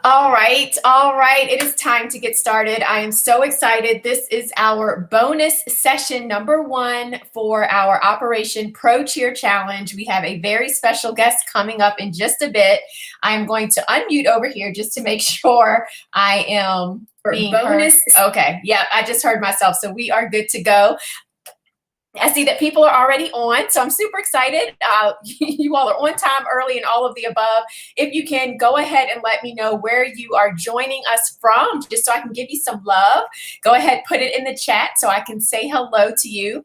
All right, all right. It is time to get started. I am so excited. This is our bonus session number 1 for our Operation Pro Cheer Challenge. We have a very special guest coming up in just a bit. I'm going to unmute over here just to make sure I am being bonus. Okay, yeah, I just heard myself. So we are good to go. I see that people are already on, so I'm super excited. You all are on time, early, and all of the above. If you can, go ahead and let me know where you are joining us from, just so I can give you some love. Go ahead, put it in the chat so I can say hello to you.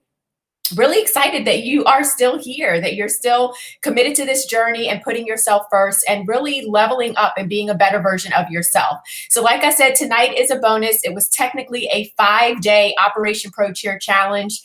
Really excited that you are still here, that you're still committed to this journey and putting yourself first and really leveling up and being a better version of yourself. So like I said, tonight is a bonus. It was technically a 5-day Operation Pro Cheer Challenge.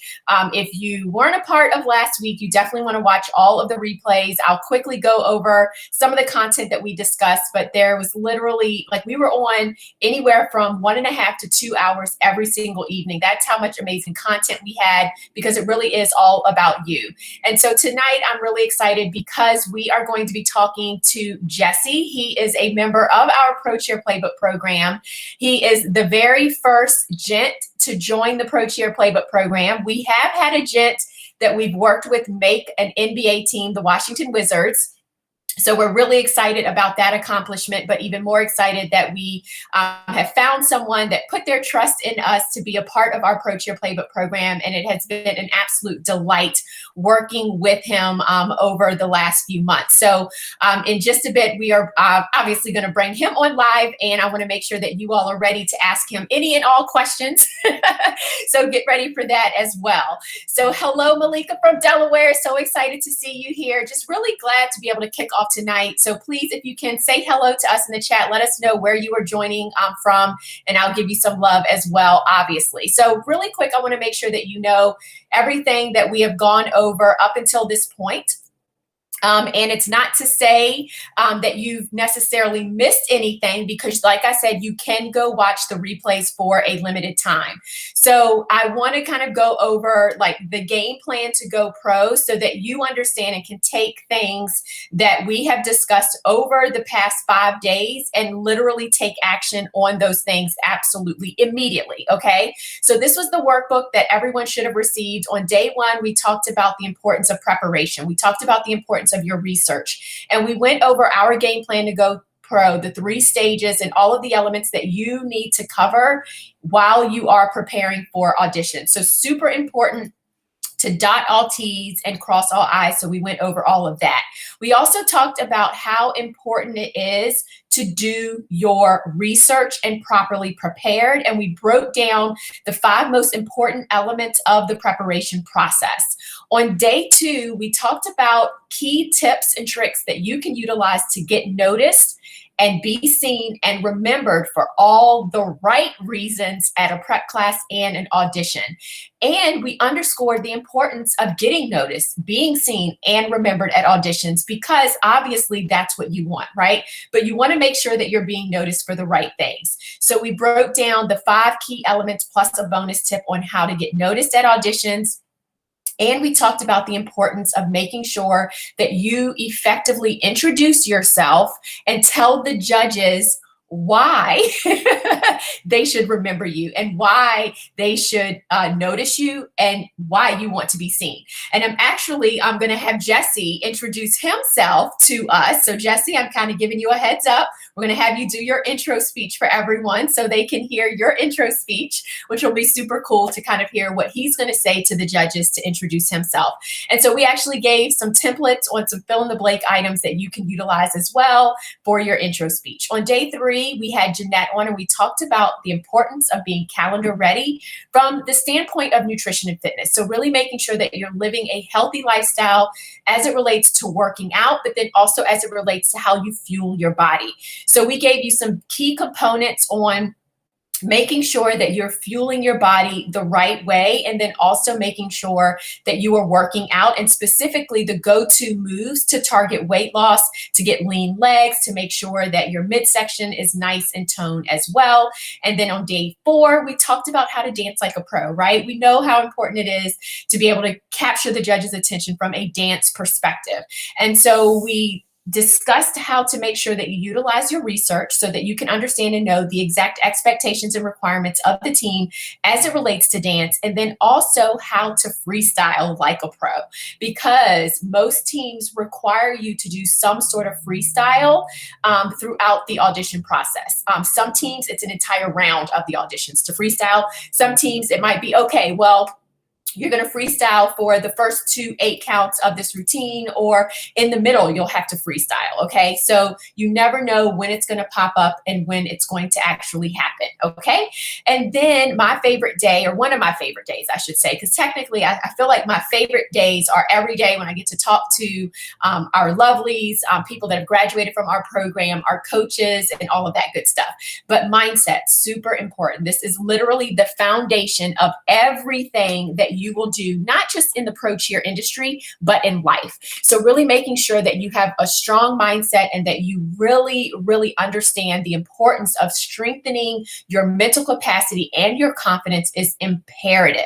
If you weren't a part of last week, you definitely want to watch all of the replays. I'll quickly go over some of the content that we discussed, but there was literally, like, we were on anywhere from 1.5 to 2 hours every single evening. That's how much amazing content we had, because it really is all about you. And so tonight I'm really excited because we are going to be talking to Jessie. He is a member of our Pro Cheer Playbook Program. He is the very first gent to join the Pro Cheer Playbook Program. We have had a gent that we've worked with make an NBA team, the Washington Wizards. So we're really excited about that accomplishment, but even more excited that we have found someone that put their trust in us to be a part of our Pro Cheer Playbook Program. And it has been an absolute delight working with him over the last few months. So in just a bit, we are obviously going to bring him on live, and I want to make sure that you all are ready to ask him any and all questions. So get ready for that as well. So hello, Malika from Delaware. So excited to see you here. Just really glad to be able to kick off tonight. So please, if you can, say hello to us in the chat. Let us know where you are joining from, and I'll give you some love as well, obviously. So really quick, I want to make sure that you know everything that we have gone over up until this point. And it's not to say that you've necessarily missed anything, because like I said, you can go watch the replays for a limited time. So I want to kind of go over like the game plan to go pro, so that you understand and can take things that we have discussed over the past 5 days and literally take action on those things absolutely immediately. Okay. So this was the workbook that everyone should have received. On day 1, we talked about the importance of preparation. We talked about the importance of your research, and we went over our game plan to go pro, the 3 stages and all of the elements that you need to cover while you are preparing for auditions. So super important to dot all T's and cross all I's. So we went over all of that. We also talked about how important it is to do your research and properly prepared. And we broke down the 5 most important elements of the preparation process. On day 2, we talked about key tips and tricks that you can utilize to get noticed and be seen and remembered for all the right reasons at a prep class and an audition. And we underscored the importance of getting noticed, being seen, and remembered at auditions, because obviously that's what you want, right? But you want to make sure that you're being noticed for the right things. So we broke down the 5 key elements plus a bonus tip on how to get noticed at auditions. And we talked about the importance of making sure that you effectively introduce yourself and tell the judges why they should remember you and why they should notice you and why you want to be seen. And I'm going to have Jessie introduce himself to us. So Jessie, I'm kind of giving you a heads up. We're going to have you do your intro speech for everyone so they can hear your intro speech, which will be super cool to kind of hear what he's going to say to the judges to introduce himself. And so we actually gave some templates on some fill in the blank items that you can utilize as well for your intro speech. On day 3, we had Jeanette on, and we talked about the importance of being calendar ready from the standpoint of nutrition and fitness. So really making sure that you're living a healthy lifestyle as it relates to working out, but then also as it relates to how you fuel your body. So we gave you some key components on making sure that you're fueling your body the right way, and then also making sure that you are working out, and specifically the go-to moves to target weight loss, to get lean legs, to make sure that your midsection is nice and toned as well. And then on day 4, we talked about how to dance like a pro, right? We know how important it is to be able to capture the judge's attention from a dance perspective. And so we discussed how to make sure that you utilize your research so that you can understand and know the exact expectations and requirements of the team as it relates to dance, and then also how to freestyle like a pro, because most teams require you to do some sort of freestyle throughout the audition process. Some teams, it's an entire round of the auditions to freestyle. Some teams, it might be, okay, well, you're going to freestyle for the first 2 8 counts of this routine, or in the middle, you'll have to freestyle. Okay. So you never know when it's going to pop up and when it's going to actually happen. Okay. And then my favorite day, or one of my favorite days, I should say, because technically I feel like my favorite days are every day when I get to talk to our lovelies, people that have graduated from our program, our coaches, and all of that good stuff. But mindset, super important. This is literally the foundation of everything that you will do, not just in the pro cheer industry, but in life. So really making sure that you have a strong mindset and that you really, really understand the importance of strengthening your mental capacity and your confidence is imperative.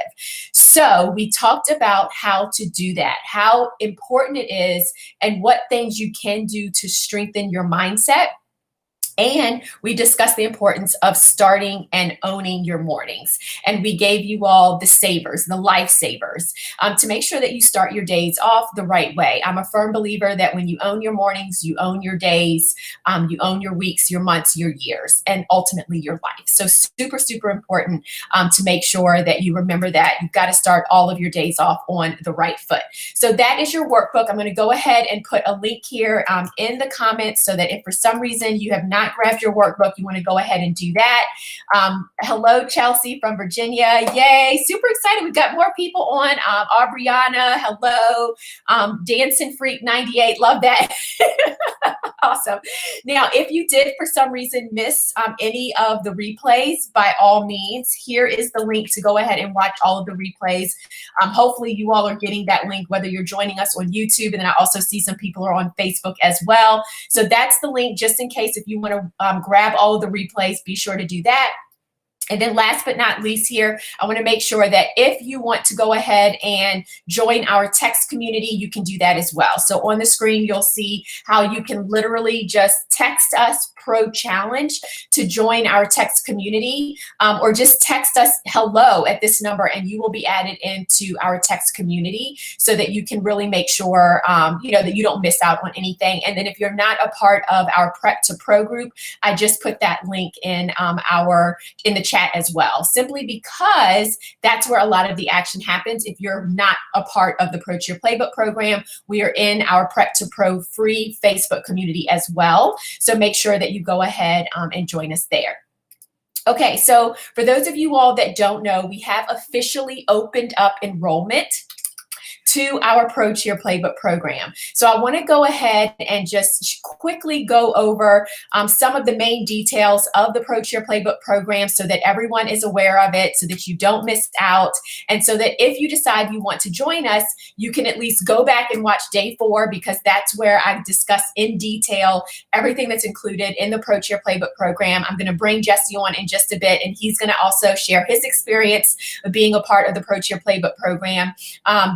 So we talked about how to do that, how important it is, and what things you can do to strengthen your mindset. And we discussed the importance of starting and owning your mornings. And we gave you all the savers, the lifesavers, to make sure that you start your days off the right way. I'm a firm believer that when you own your mornings, you own your days, you own your weeks, your months, your years, and ultimately your life. So super, super important to make sure that you remember that. You've got to start all of your days off on the right foot. So that is your workbook. I'm going to go ahead and put a link here in the comments so that if for some reason you have not grabbed your workbook, you want to go ahead and do that. Hello, Chelsea from Virginia. Yay. Super excited. We've got more people on. Aubriana, hello. Dancing Freak 98. Love that. Awesome. Now, if you did for some reason miss any of the replays, by all means, here is the link to go ahead and watch all of the replays. Hopefully you all are getting that link, whether you're joining us on YouTube, and then I also see some people are on Facebook as well. So that's the link, just in case if you want to grab all of the replays, be sure to do that. And then last but not least here, I want to make sure that if you want to go ahead and join our text community, you can do that as well. So on the screen, you'll see how you can literally just text us Pro Challenge to join our text community, or just text us hello at this number and you will be added into our text community so that you can really make sure that you don't miss out on anything. And then if you're not a part of our Prep to Pro group, I just put that link in the chat as well, simply because that's where a lot of the action happens. If you're not a part of the Pro Cheer Playbook program, we are in our Prep to Pro free Facebook community as well. So make sure that you go ahead and join us there. Okay, so for those of you all that don't know, we have officially opened up enrollment to our Pro Cheer Playbook program. So I want to go ahead and just quickly go over some of the main details of the Pro Cheer Playbook program so that everyone is aware of it, so that you don't miss out, and so that if you decide you want to join us, you can at least go back and watch day 4, because that's where I discuss in detail everything that's included in the Pro Cheer Playbook program. I'm going to bring Jessie on in just a bit, and he's going to also share his experience of being a part of the Pro Cheer Playbook program.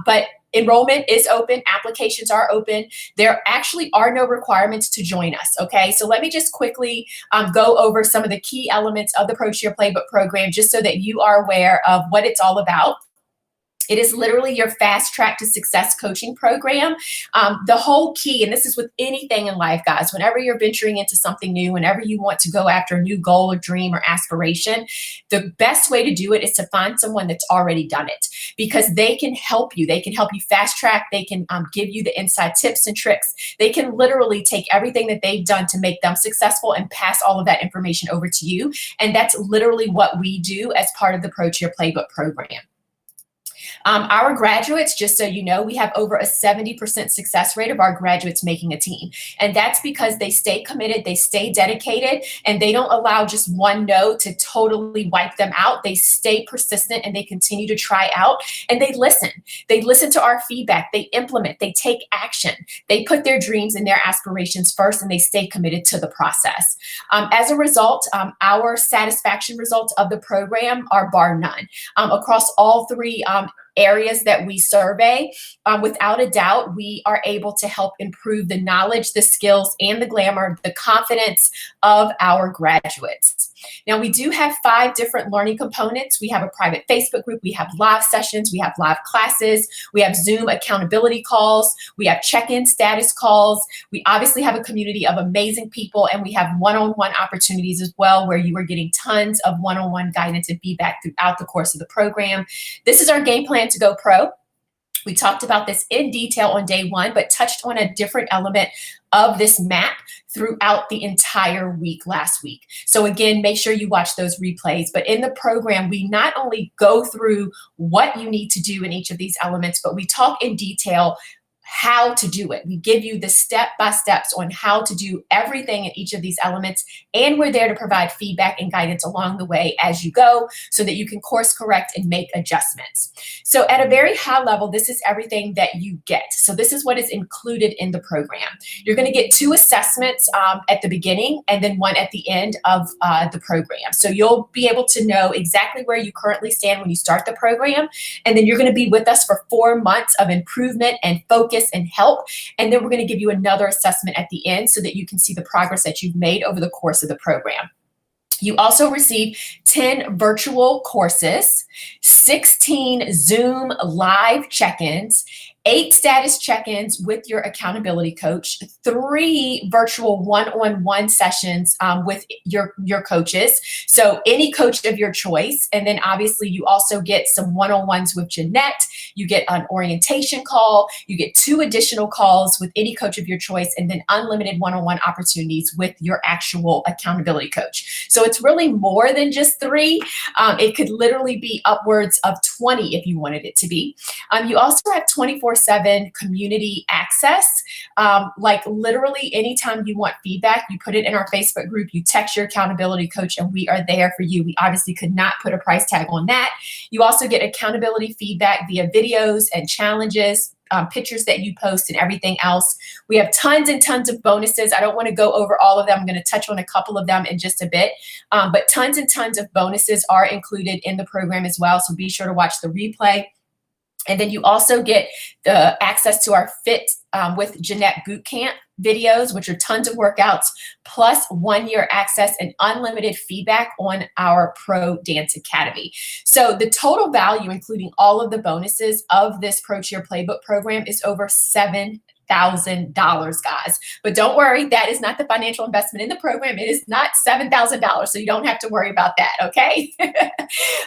But enrollment is open. Applications are open. There actually are no requirements to join us, okay? So let me just quickly go over some of the key elements of the Pro Cheer Playbook program just so that you are aware of what it's all about. It is literally your fast track to success coaching program. The whole key, and this is with anything in life, guys, whenever you're venturing into something new, whenever you want to go after a new goal or dream or aspiration, the best way to do it is to find someone that's already done it, because they can help you. They can help you fast track. They can give you the inside tips and tricks. They can literally take everything that they've done to make them successful and pass all of that information over to you. And that's literally what we do as part of the Pro Cheer Playbook program. Our graduates, just so you know, we have over a 70% success rate of our graduates making a team. And that's because they stay committed, they stay dedicated, and they don't allow just one no to totally wipe them out. They stay persistent and they continue to try out, and they listen. They listen to our feedback, they implement, they take action. They put their dreams and their aspirations first, and they stay committed to the process. As a result, our satisfaction results of the program are bar none. Across all 3 areas that we survey, without a doubt, we are able to help improve the knowledge, the skills, and the glamour, the confidence of our graduates. Now, we do have 5 different learning components. We have a private Facebook group, we have live sessions, we have live classes, we have Zoom accountability calls, we have check-in status calls. We obviously have a community of amazing people, and we have one-on-one opportunities as well, where you are getting tons of one-on-one guidance and feedback throughout the course of the program. This is our game plan to go pro. We talked about this in detail on day 1, but touched on a different element of this map throughout the entire week last week. So again, make sure you watch those replays. But in the program, we not only go through what you need to do in each of these elements, but we talk in detail how to do it. We give you the step-by-steps on how to do everything in each of these elements, and we're there to provide feedback and guidance along the way as you go so that you can course correct and make adjustments. So at a very high level, this is everything that you get. So this is what is included in the program. You're going to get 2 assessments at the beginning and then 1 at the end of the program. So you'll be able to know exactly where you currently stand when you start the program, and then you're going to be with us for 4 months of improvement and focus and help. And then we're going to give you another assessment at the end so that you can see the progress that you've made over the course of the program. You also receive 10 virtual courses, 16 Zoom live check-ins, 8 status check-ins with your accountability coach, 3 virtual one-on-one sessions with your coaches. So any coach of your choice. And then obviously you also get some one-on-ones with Jeanette. You get an orientation call. You get 2 additional calls with any coach of your choice, and then unlimited one-on-one opportunities with your actual accountability coach. So it's really more than just 3. It could literally be upwards of 20 if you wanted it to be. You also have 24/7 community access. Like literally anytime you want feedback, you put it in our Facebook group, you text your accountability coach, and we are there for you. We obviously could not put a price tag on that. You also get accountability feedback via videos and challenges, pictures that you post, and everything else. We have tons and tons of bonuses. I don't want to go over all of them. I'm going to touch on a couple of them in just a bit, but tons and tons of bonuses are included in the program as well. So be sure to watch the replay. And then you also get the access to our Fit with Jeanette Bootcamp videos, which are tons of workouts, plus 1-year access and unlimited feedback on our Pro Dance Academy. So the total value, including all of the bonuses of this Pro Cheer Playbook program, is over $7,000, guys. But don't worry, that is not the financial investment in the program. It is not $7,000, so you don't have to worry about that, okay?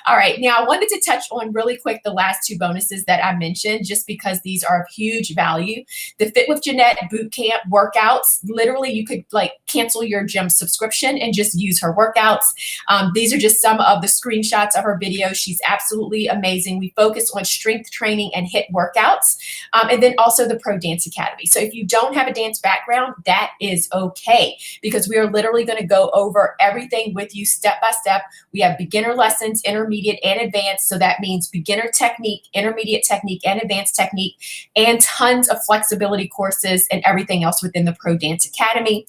All right, now I wanted to touch on really quick the last 2 bonuses that I mentioned, just because these are of huge value. The Fit with Jeanette Bootcamp workouts, literally you could like cancel your gym subscription and just use her workouts. These are just some of the screenshots of her videos. She's absolutely amazing. We focus on strength training and HIIT workouts, and then also the Pro Dance Academy. So if you don't have a dance background, that is okay, because we are literally going to go over everything with you step by step. We have beginner lessons, intermediate, and advanced. So that means beginner technique, intermediate technique, and advanced technique, and tons of flexibility courses and everything else within the Pro Dance Academy.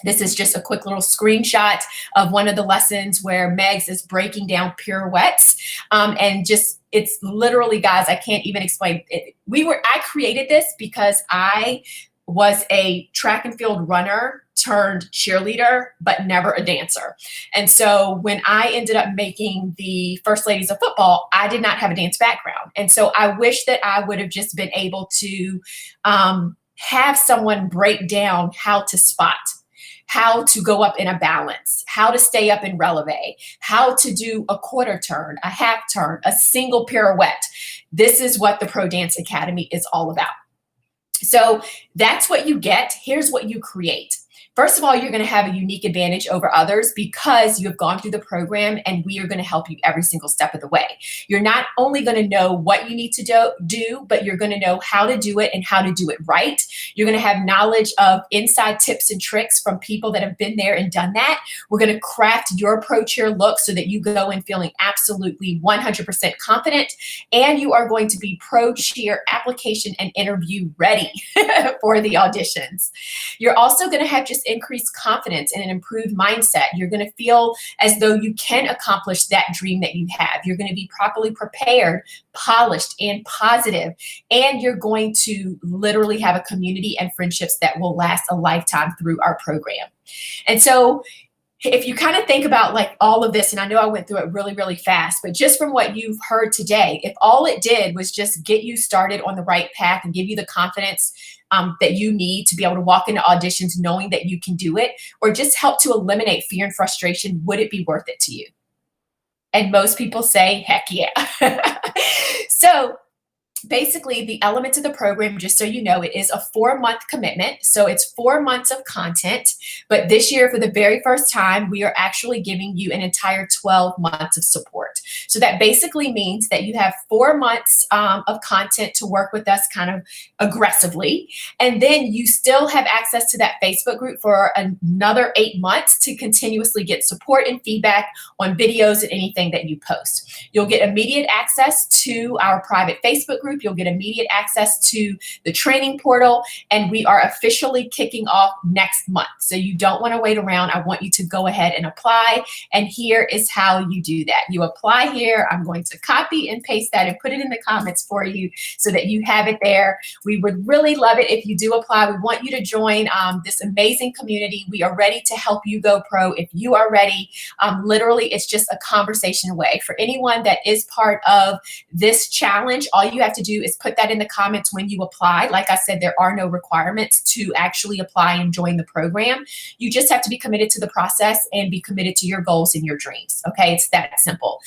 This is just a quick little screenshot of one of the lessons where Megs is breaking down pirouettes. And just, it's literally, guys, I can't even explain it. I created this because I was a track and field runner turned cheerleader, but never a dancer. And so when I ended up making the First Ladies of Football, I did not have a dance background. And so I wish that I would have just been able to have someone break down how to spot, how to go up in a balance, how to stay up in releve, how to do a quarter turn, a half turn, a single pirouette. This is what the Pro Dance Academy is all about. So that's what you get. Here's what you create. First of all, you're going to have a unique advantage over others because you have gone through the program, and we are going to help you every single step of the way. You're not only going to know what you need to do, but you're going to know how to do it and how to do it right. You're going to have knowledge of inside tips and tricks from people that have been there and done that. We're going to craft your Pro Cheer look so that you go in feeling absolutely 100% confident, and you are going to be Pro Cheer application and interview ready for the auditions. You're also going to have just just increased confidence and an improved mindset. You're going to feel as though you can accomplish that dream that you have. You're going to be properly prepared, polished, and positive. And you're going to literally have a community and friendships that will last a lifetime through our program. And so if you kind of think about like all of this, and I know I went through it really, really fast, but just from what you've heard today, if all it did was just get you started on the right path and give you the confidence that you need to be able to walk into auditions knowing that you can do it, or just help to eliminate fear and frustration, would it be worth it to you? And most people say, heck yeah. So basically, the elements of the program, just so you know, it is a 4-month commitment. So it's 4 months of content. But this year, for the very first time, we are actually giving you an entire 12 months of support. So that basically means that you have 4 months of content to work with us kind of aggressively. And then you still have access to that Facebook group for another 8 months to continuously get support and feedback on videos and anything that you post. You'll get immediate access to our private Facebook group. You'll get immediate access to the training portal, and we are officially kicking off next month. So you don't want to wait around. I want you to go ahead and apply. And here is how you do that. You apply here. I'm going to copy and paste that and put it in the comments for you so that you have it there. We would really love it if you do apply. We want you to join this amazing community. We are ready to help you go pro if you are ready. Literally, it's just a conversation away. For anyone that is part of this challenge, all you have to do is put that in the comments when you apply. Like I said, there are no requirements to actually apply and join the program. You just have to be committed to the process and be committed to your goals and your dreams. Okay, it's that simple.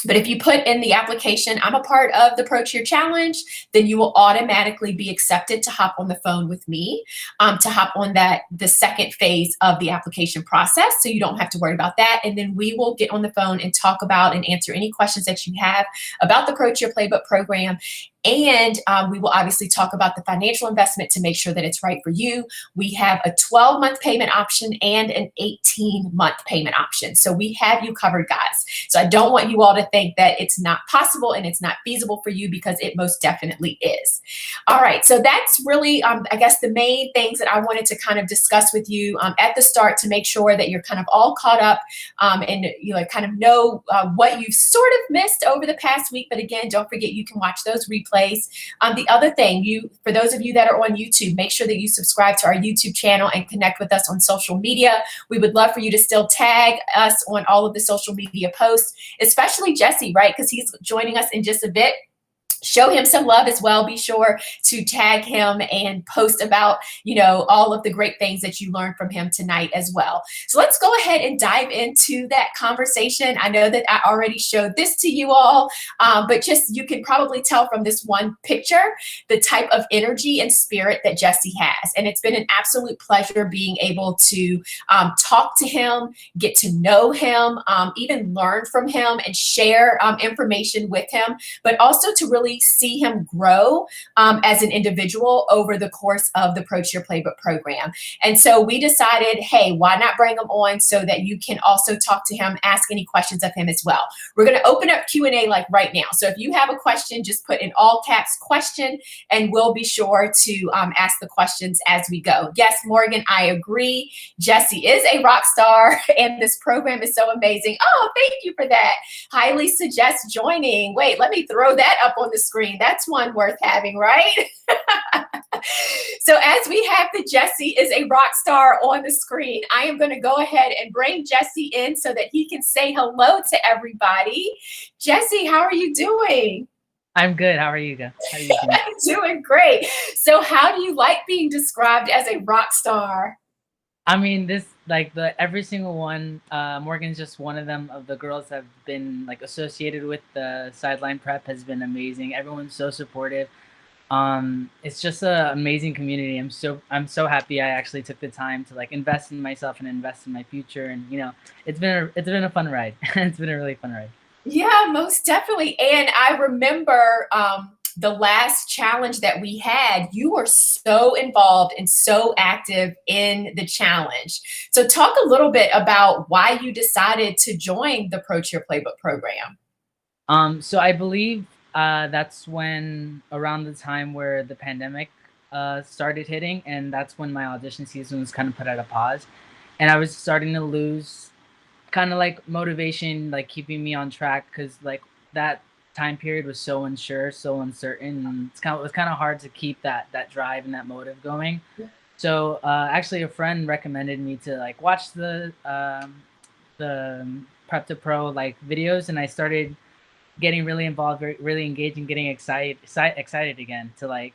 But if you put in the application, I'm a part of the Pro Cheer Challenge, then you will automatically be accepted to hop on the phone with me, to hop on the second phase of the application process. So you don't have to worry about that. And then we will get on the phone and talk about and answer any questions that you have about the Pro Cheer Playbook program. And we will obviously talk about the financial investment to make sure that it's right for you. We have a 12-month payment option and an 18-month payment option. So we have you covered, guys. So I don't want you all to think that it's not possible and it's not feasible for you, because it most definitely is. All right. So that's really, I guess, the main things that I wanted to kind of discuss with you at the start, to make sure that you're kind of all caught up and kind of know what you've sort of missed over the past week. But again, don't forget, you can watch those replays. The other thing, for those of you that are on YouTube, make sure that you subscribe to our YouTube channel and connect with us on social media. We would love for you to still tag us on all of the social media posts, especially Jessie, right? Because he's joining us in just a bit. Show him some love as well. Be sure to tag him and post about, all of the great things that you learned from him tonight as well. So let's go ahead and dive into that conversation. I know that I already showed this to you all, but just you can probably tell from this one picture the type of energy and spirit that Jessie has. And it's been an absolute pleasure being able to talk to him, get to know him, even learn from him and share information with him, but also to really see him grow as an individual over the course of the Pro Cheer Playbook program. And so we decided, hey, why not bring him on so that you can also talk to him, ask any questions of him as well. We're going to open up Q&A like right now. So if you have a question, just put in all caps question, and we'll be sure to ask the questions as we go. Yes, Morgan, I agree. Jessie is a rock star and this program is so amazing. Oh, thank you for that. Highly suggest joining. Wait, let me throw that up on the screen. That's one worth having, right? So as we have the Jessie is a rock star on the screen, I am going to go ahead and bring Jessie in so that he can say hello to everybody. Jessie, how are you doing? I'm good. How are you doing? I'm doing great. So how do you like being described as a rock star? I mean, every single one, Morgan's just one of them, of the girls that have been associated with the Sideline Prep, has been amazing. Everyone's so supportive. It's just an amazing community. I'm so happy I actually took the time to invest in myself and invest in my future. And it's been a fun ride. It's been a really fun ride. Yeah, most definitely. And I remember the last challenge that we had, you were so involved and so active in the challenge. So talk a little bit about why you decided to join the Pro Cheer Playbook program. So I believe that's when, around the time where the pandemic started hitting, and that's when my audition season was kind of put at a pause, and I was starting to lose kind of like motivation, like keeping me on track, because like that time period was so unsure, so uncertain, and it was kind of hard to keep that drive and that motive going. So actually, a friend recommended me to like watch the Prep to Pro like videos, and I started getting really involved, really engaged, and getting excited again to like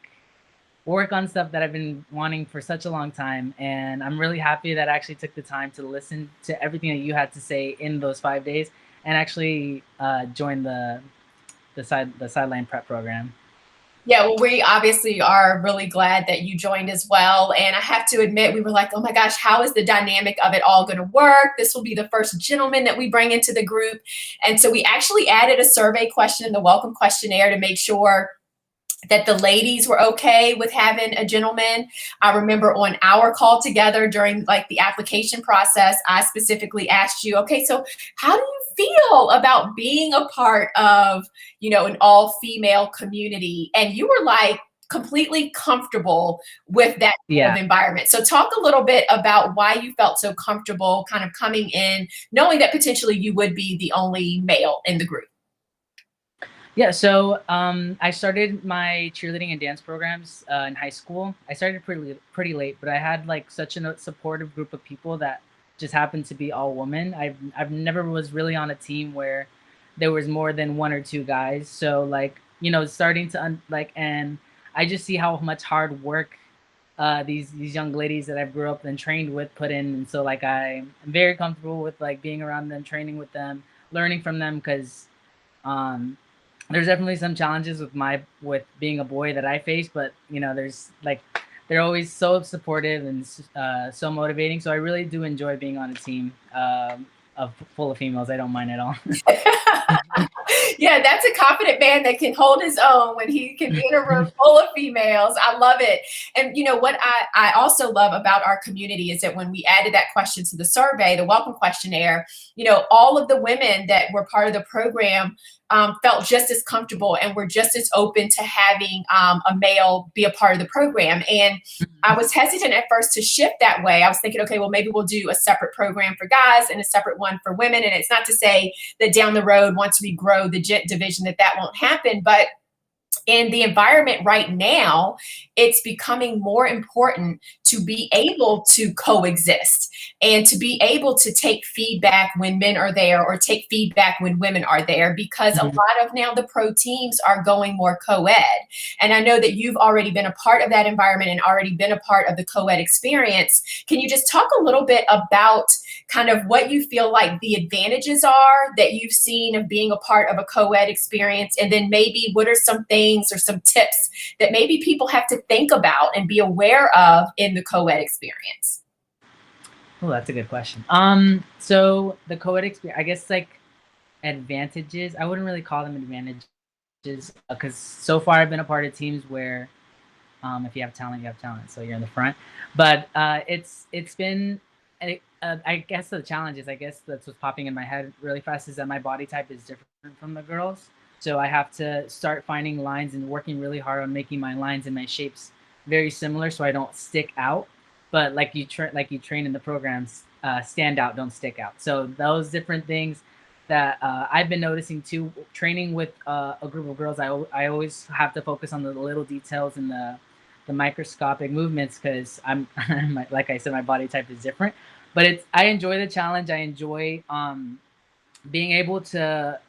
work on stuff that I've been wanting for such a long time. And I'm really happy that I actually took the time to listen to everything that you had to say in those 5 days, and actually join the Sideline Prep program. Yeah, well, we obviously are really glad that you joined as well. And I have to admit, we were like, oh my gosh, how is the dynamic of it all going to work? This will be the first gentleman that we bring into the group. And so we actually added a survey question in the welcome questionnaire to make sure that the ladies were okay with having a gentleman. I remember on our call together during like the application process, I specifically asked you, okay, so how do you feel about being a part of, you know, an all-female community? And you were like completely comfortable with that kind of environment. So talk a little bit about why you felt so comfortable kind of coming in, knowing that potentially you would be the only male in the group. Yeah, so I started my cheerleading and dance programs in high school. I started pretty late, but I had like such a supportive group of people that just happened to be all women. I've never was really on a team where there was more than one or two guys. So like, you know, starting to and I just see how much hard work these young ladies that I've grew up and trained with put in. And so like I'm very comfortable with like being around them, training with them, learning from them, because there's definitely some challenges with being a boy that I face, but you know, they're always so supportive and so motivating. So I really do enjoy being on a team full of females. I don't mind at all. Yeah, that's a confident man that can hold his own when he can be in a room full of females. I love it. And you know what I also love about our community is that when we added that question to the survey, the welcome questionnaire, you know, all of the women that were part of the program felt just as comfortable and were just as open to having a male be a part of the program. And I was hesitant at first to shift that way. I was thinking, okay, well, maybe we'll do a separate program for guys and a separate one for women. And it's not to say that down the road, once we grow the Gent division, that won't happen. But in the environment right now, it's becoming more important to be able to coexist and to be able to take feedback when men are there or take feedback when women are there, because a lot of now the pro teams are going more co-ed. And I know that you've already been a part of that environment and already been a part of the co-ed experience. Can you just talk a little bit about kind of what you feel like the advantages are that you've seen of being a part of a co-ed experience? And then maybe what are some things or some tips that maybe people have to think about and be aware of in the co-ed experience? Oh, that's a good question. So the co-ed experience, I guess like advantages, I wouldn't really call them advantages, because so far I've been a part of teams where if you have talent, you have talent, so you're in the front. But it's been, I guess the challenge is, I guess that's what's popping in my head really fast, is that my body type is different from the girls. So I have to start finding lines and working really hard on making my lines and my shapes very similar so I don't stick out. But like you train in the programs, stand out, don't stick out. So those different things that I've been noticing too, training with a group of girls, I always have to focus on the little details and the microscopic movements, because I'm like I said, my body type is different. But I enjoy the challenge. I enjoy being able to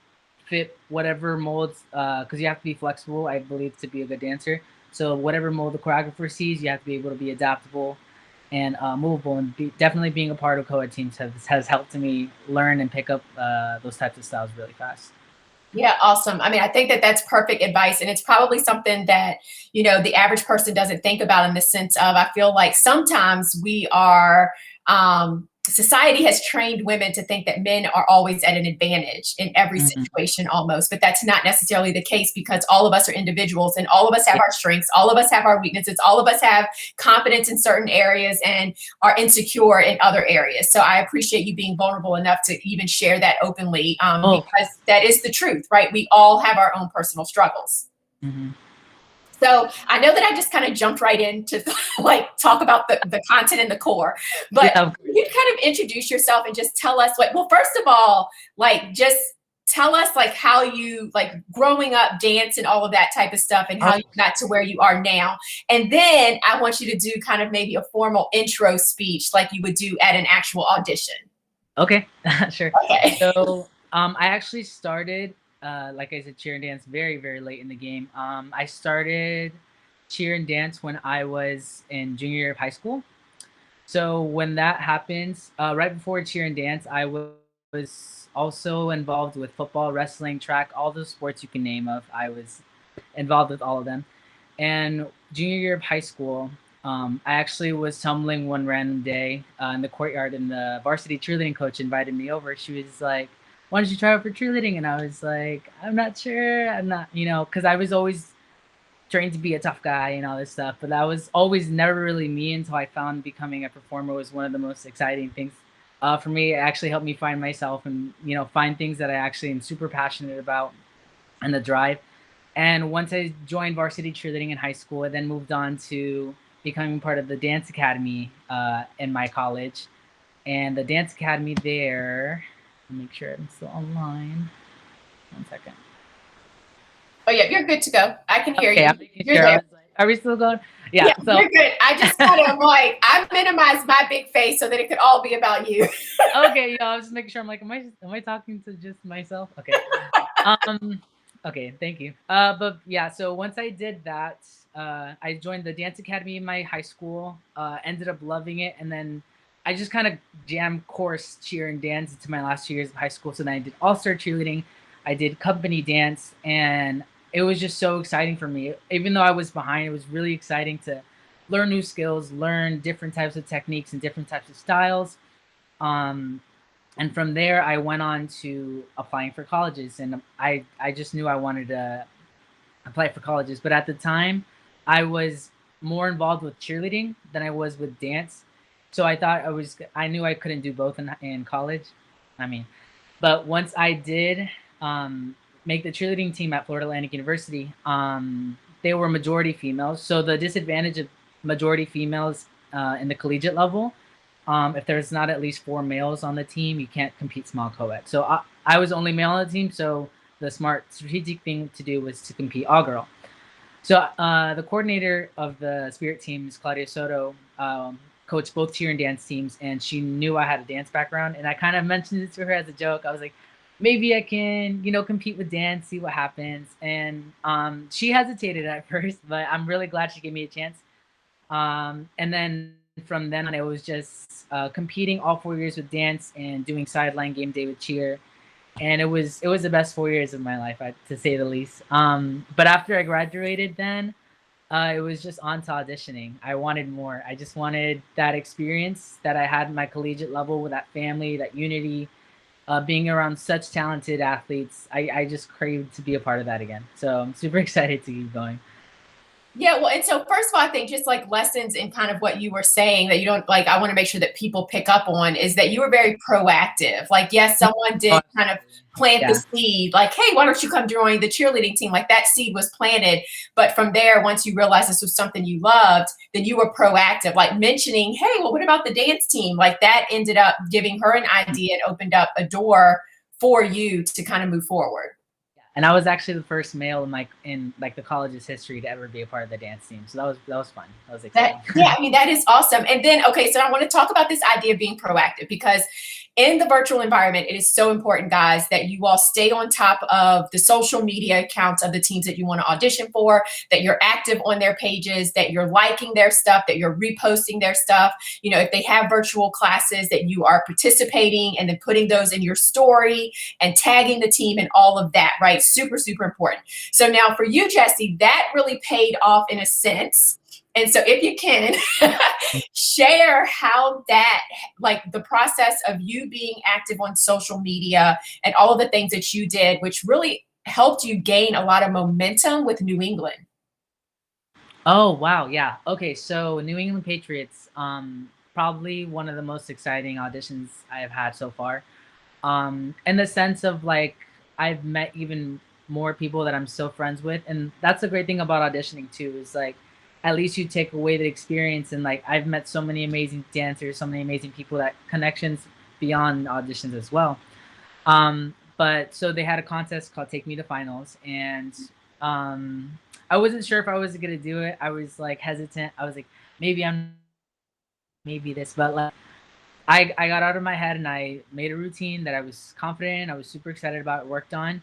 fit whatever molds, because you have to be flexible, I believe, to be a good dancer. So whatever mold the choreographer sees, you have to be able to be adaptable and movable. And definitely being a part of co-ed teams has helped me learn and pick up those types of styles really fast. Yeah, awesome. I mean, I think that that's perfect advice. And it's probably something that, you know, the average person doesn't think about, in the sense of, I feel like sometimes we are, society has trained women to think that men are always at an advantage in every situation almost, but that's not necessarily the case, because all of us are individuals and all of us have our strengths, all of us have our weaknesses, all of us have confidence in certain areas and are insecure in other areas. So I appreciate you being vulnerable enough to even share that openly, because that is the truth, right? We all have our own personal struggles. So I know that I just kind of jumped right in to like talk about the content and the core, but Yeah. you kind of introduce yourself and just tell us what, well, first of all, like just tell us like how you like growing up dance and all of that type of stuff and how you got to where you are now. And then I want you to do kind of maybe a formal intro speech like you would do at an actual audition. Okay, sure. Okay. So I actually started, like I said, cheer and dance very, very late in the game. I started cheer and dance when I was in junior year of high school. So when that happens, right before cheer and dance, I was also involved with football, wrestling, track, all the sports you can name of. I was involved with all of them. And junior year of high school, I actually was tumbling one random day in the courtyard, and the varsity cheerleading coach invited me over. She was like, "Why don't you try out for cheerleading?" And I was like, "I'm not sure. I'm not, because I was always trained to be a tough guy and all this stuff, but that was always never really me until I found becoming a performer was one of the most exciting things for me. It actually helped me find myself and find things that I actually am super passionate about and the drive. And once I joined varsity cheerleading in high school, I then moved on to becoming part of the dance academy in my college. And the dance academy there, let me make sure I'm still online. 1 second. Oh yeah, you're good to go. I can hear Okay, you. I'm making You're sure. there. Are we still going? Yeah. So you're good. I just kind of like I minimized my big face so that it could all be about you. okay, I was just making sure. I'm like, am I talking to just myself? Okay. Um. Okay. Thank you. But yeah. So once I did that, I joined the dance academy in my high school. Ended up loving it, and then I just kind of jammed course cheer and dance into my last 2 years of high school. So then I did all-star cheerleading. I did company dance, and it was just so exciting for me. Even though I was behind, it was really exciting to learn new skills, learn different types of techniques and different types of styles. Um, and from there, I went on to applying for colleges, and I just knew I wanted to apply for colleges. But at the time, I was more involved with cheerleading than I was with dance. So I knew I couldn't do both in college. I mean, but once I did make the cheerleading team at Florida Atlantic University, they were majority females. So the disadvantage of majority females in the collegiate level, if there's not at least 4 males on the team, you can't compete small co-ed. So I was only male on the team, so the smart strategic thing to do was to compete all girl. So the coordinator of the spirit team is Claudia Soto, coached both cheer and dance teams, and she knew I had a dance background. And I kind of mentioned it to her as a joke. I was like, maybe I can, compete with dance, see what happens. And she hesitated at first, but I'm really glad she gave me a chance. And then from then on, it was just competing all 4 years with dance and doing sideline game day with cheer. And it was the best 4 years of my life, to say the least. But after I graduated, then it was just on to auditioning. I wanted more. I just wanted that experience that I had in my collegiate level with that family, that unity, being around such talented athletes. I just craved to be a part of that again. So I'm super excited to keep going. Yeah, well, and so first of all, I think just like lessons in kind of what you were saying that you don't like, I want to make sure that people pick up on is that you were very proactive. Like, yes, someone did kind of plant the seed, like, hey, why don't you come join the cheerleading team? Like that seed was planted. But from there, once you realized this was something you loved, then you were proactive, like mentioning, hey, well, what about the dance team? Like that ended up giving her an idea and opened up a door for you to kind of move forward. And I was actually the first male in the college's history to ever be a part of the dance team. So that was fun. That was exciting. Yeah, I mean, that is awesome. And then, okay, so I want to talk about this idea of being proactive because in the virtual environment, it is so important, guys, that you all stay on top of the social media accounts of the teams that you want to audition for, that you're active on their pages, that you're liking their stuff, that you're reposting their stuff. You know, if they have virtual classes, that you are participating and then putting those in your story and tagging the team and all of that, right? Super, super important. So now for you, Jessie, that really paid off in a sense. And so if you can share how that, like the process of you being active on social media and all of the things that you did, which really helped you gain a lot of momentum with New England. Oh, wow. Yeah. Okay. So New England Patriots, probably one of the most exciting auditions I have had so far. In the sense of like, I've met even more people that I'm still friends with. And that's the great thing about auditioning too, is like at least you take away the experience. And like I've met so many amazing dancers, so many amazing people, that connections beyond auditions as well. But so they had a contest called Take Me to Finals, and I wasn't sure if I was gonna do it. I was like hesitant. I was like, maybe I'm, maybe this, but like I got out of my head and I made a routine that I was confident in. I was super excited about, worked on,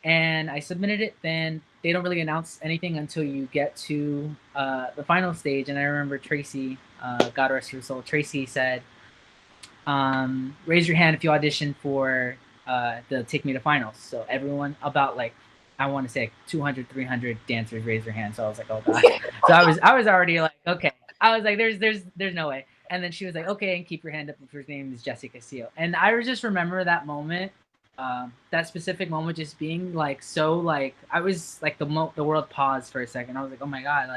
and I submitted it. Then they don't really announce anything until you get to the final stage. And I remember Tracy, God rest her soul, Tracy said, raise your hand if you audition for the Take Me to Finals. So everyone, about like, I want to say like 200, 300 dancers raised their hand. So I was like, oh God. So I was already like, okay. I was like, there's no way. And then she was like, okay, and keep your hand up if your name is Jessie Castillo. And I just remember that moment, that specific moment, just being like, so like, I was like, the world paused for a second. I was like, oh my God,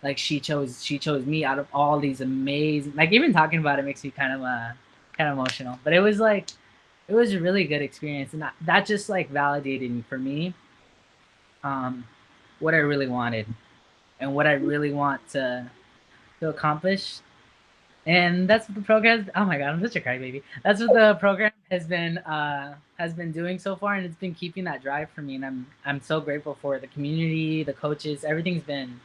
like she chose me out of all these amazing, like even talking about it makes me kind of emotional. But it was like, it was a really good experience, and that just like validated for me what I really wanted and what I really want to accomplish. And that's what the program, oh my God, I'm such a crybaby. That's what the program has been doing so far, and it's been keeping that drive for me. And I'm so grateful for the community, the coaches, everything's been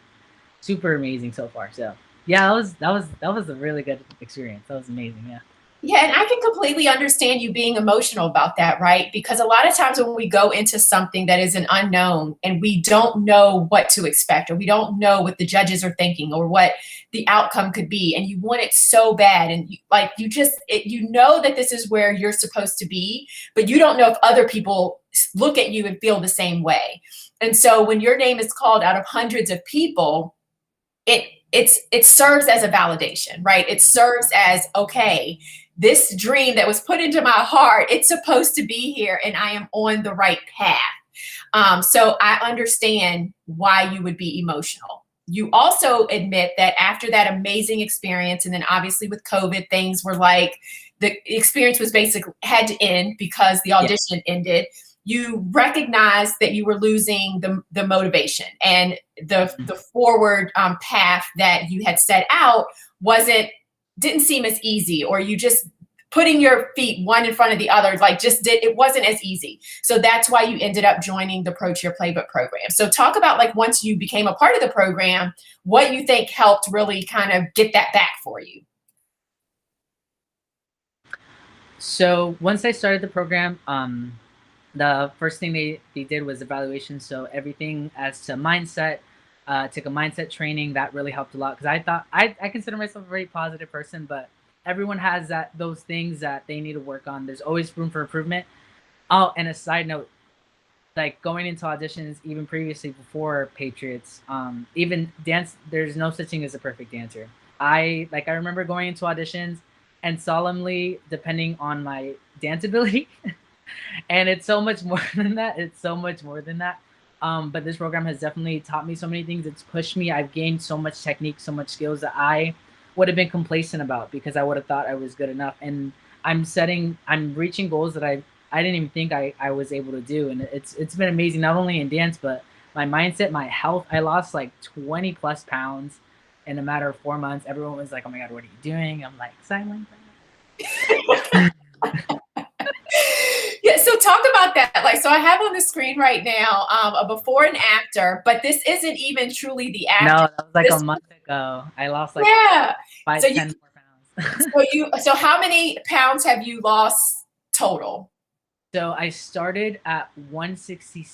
super amazing so far. So yeah, that was a really good experience. That was amazing. Yeah. Yeah, and I can completely understand you being emotional about that, right? Because a lot of times when we go into something that is an unknown and we don't know what to expect, or we don't know what the judges are thinking, or what the outcome could be, and you want it so bad, and you know that this is where you're supposed to be, but you don't know if other people look at you and feel the same way. And so when your name is called out of hundreds of people, it serves as a validation, right? It serves as, okay, this dream that was put into my heart, it's supposed to be here, and I am on the right path. So I understand why you would be emotional. You also admit that after that amazing experience, and then obviously with COVID, things were like, the experience was basically had to end because the audition ended. You recognized that you were losing the motivation, and the forward path that you had set out didn't seem as easy, or you just putting your feet one in front of the other, like it wasn't as easy. So that's why you ended up joining the Pro Cheer Playbook Program. So talk about, like, once you became a part of the program, what you think helped really kind of get that back for you. So once I started the program, the first thing they did was evaluation. So everything as to mindset, took a mindset training that really helped a lot, because I thought I consider myself a very positive person, but everyone has those things that they need to work on. There's always room for improvement. Oh, and a side note, like going into auditions, even previously before Patriots, even dance, there's no such thing as a perfect dancer. I remember going into auditions and solemnly depending on my dance ability. And it's so much more than that. It's so much more than that. But this program has definitely taught me so many things. It's pushed me. I've gained so much technique, so much skills that I would have been complacent about, because I would have thought I was good enough. And I'm reaching goals that I didn't even think I was able to do. And it's been amazing, not only in dance, but my mindset, my health. I lost like 20 plus pounds in a matter of 4 months. Everyone was like, oh my God, what are you doing? I'm like, Sideline Prep. Yeah, so talk about that. Like, so I have on the screen right now a before and after, but this isn't even truly the after. No, that was like a month ago. I lost like 10 more pounds. So how many pounds have you lost total? So I started at 160,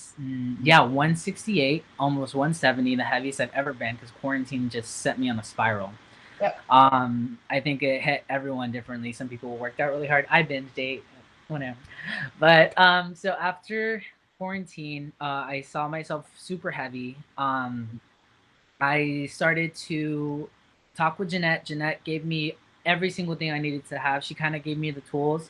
168, almost 170, the heaviest I've ever been, because quarantine just set me on a spiral. Yep. I think it hit everyone differently. Some people worked out really hard. I binged ate, whatever. But so after quarantine, I saw myself super heavy. I started to talk with Jeanette. Jeanette gave me every single thing I needed to have. She kind of gave me the tools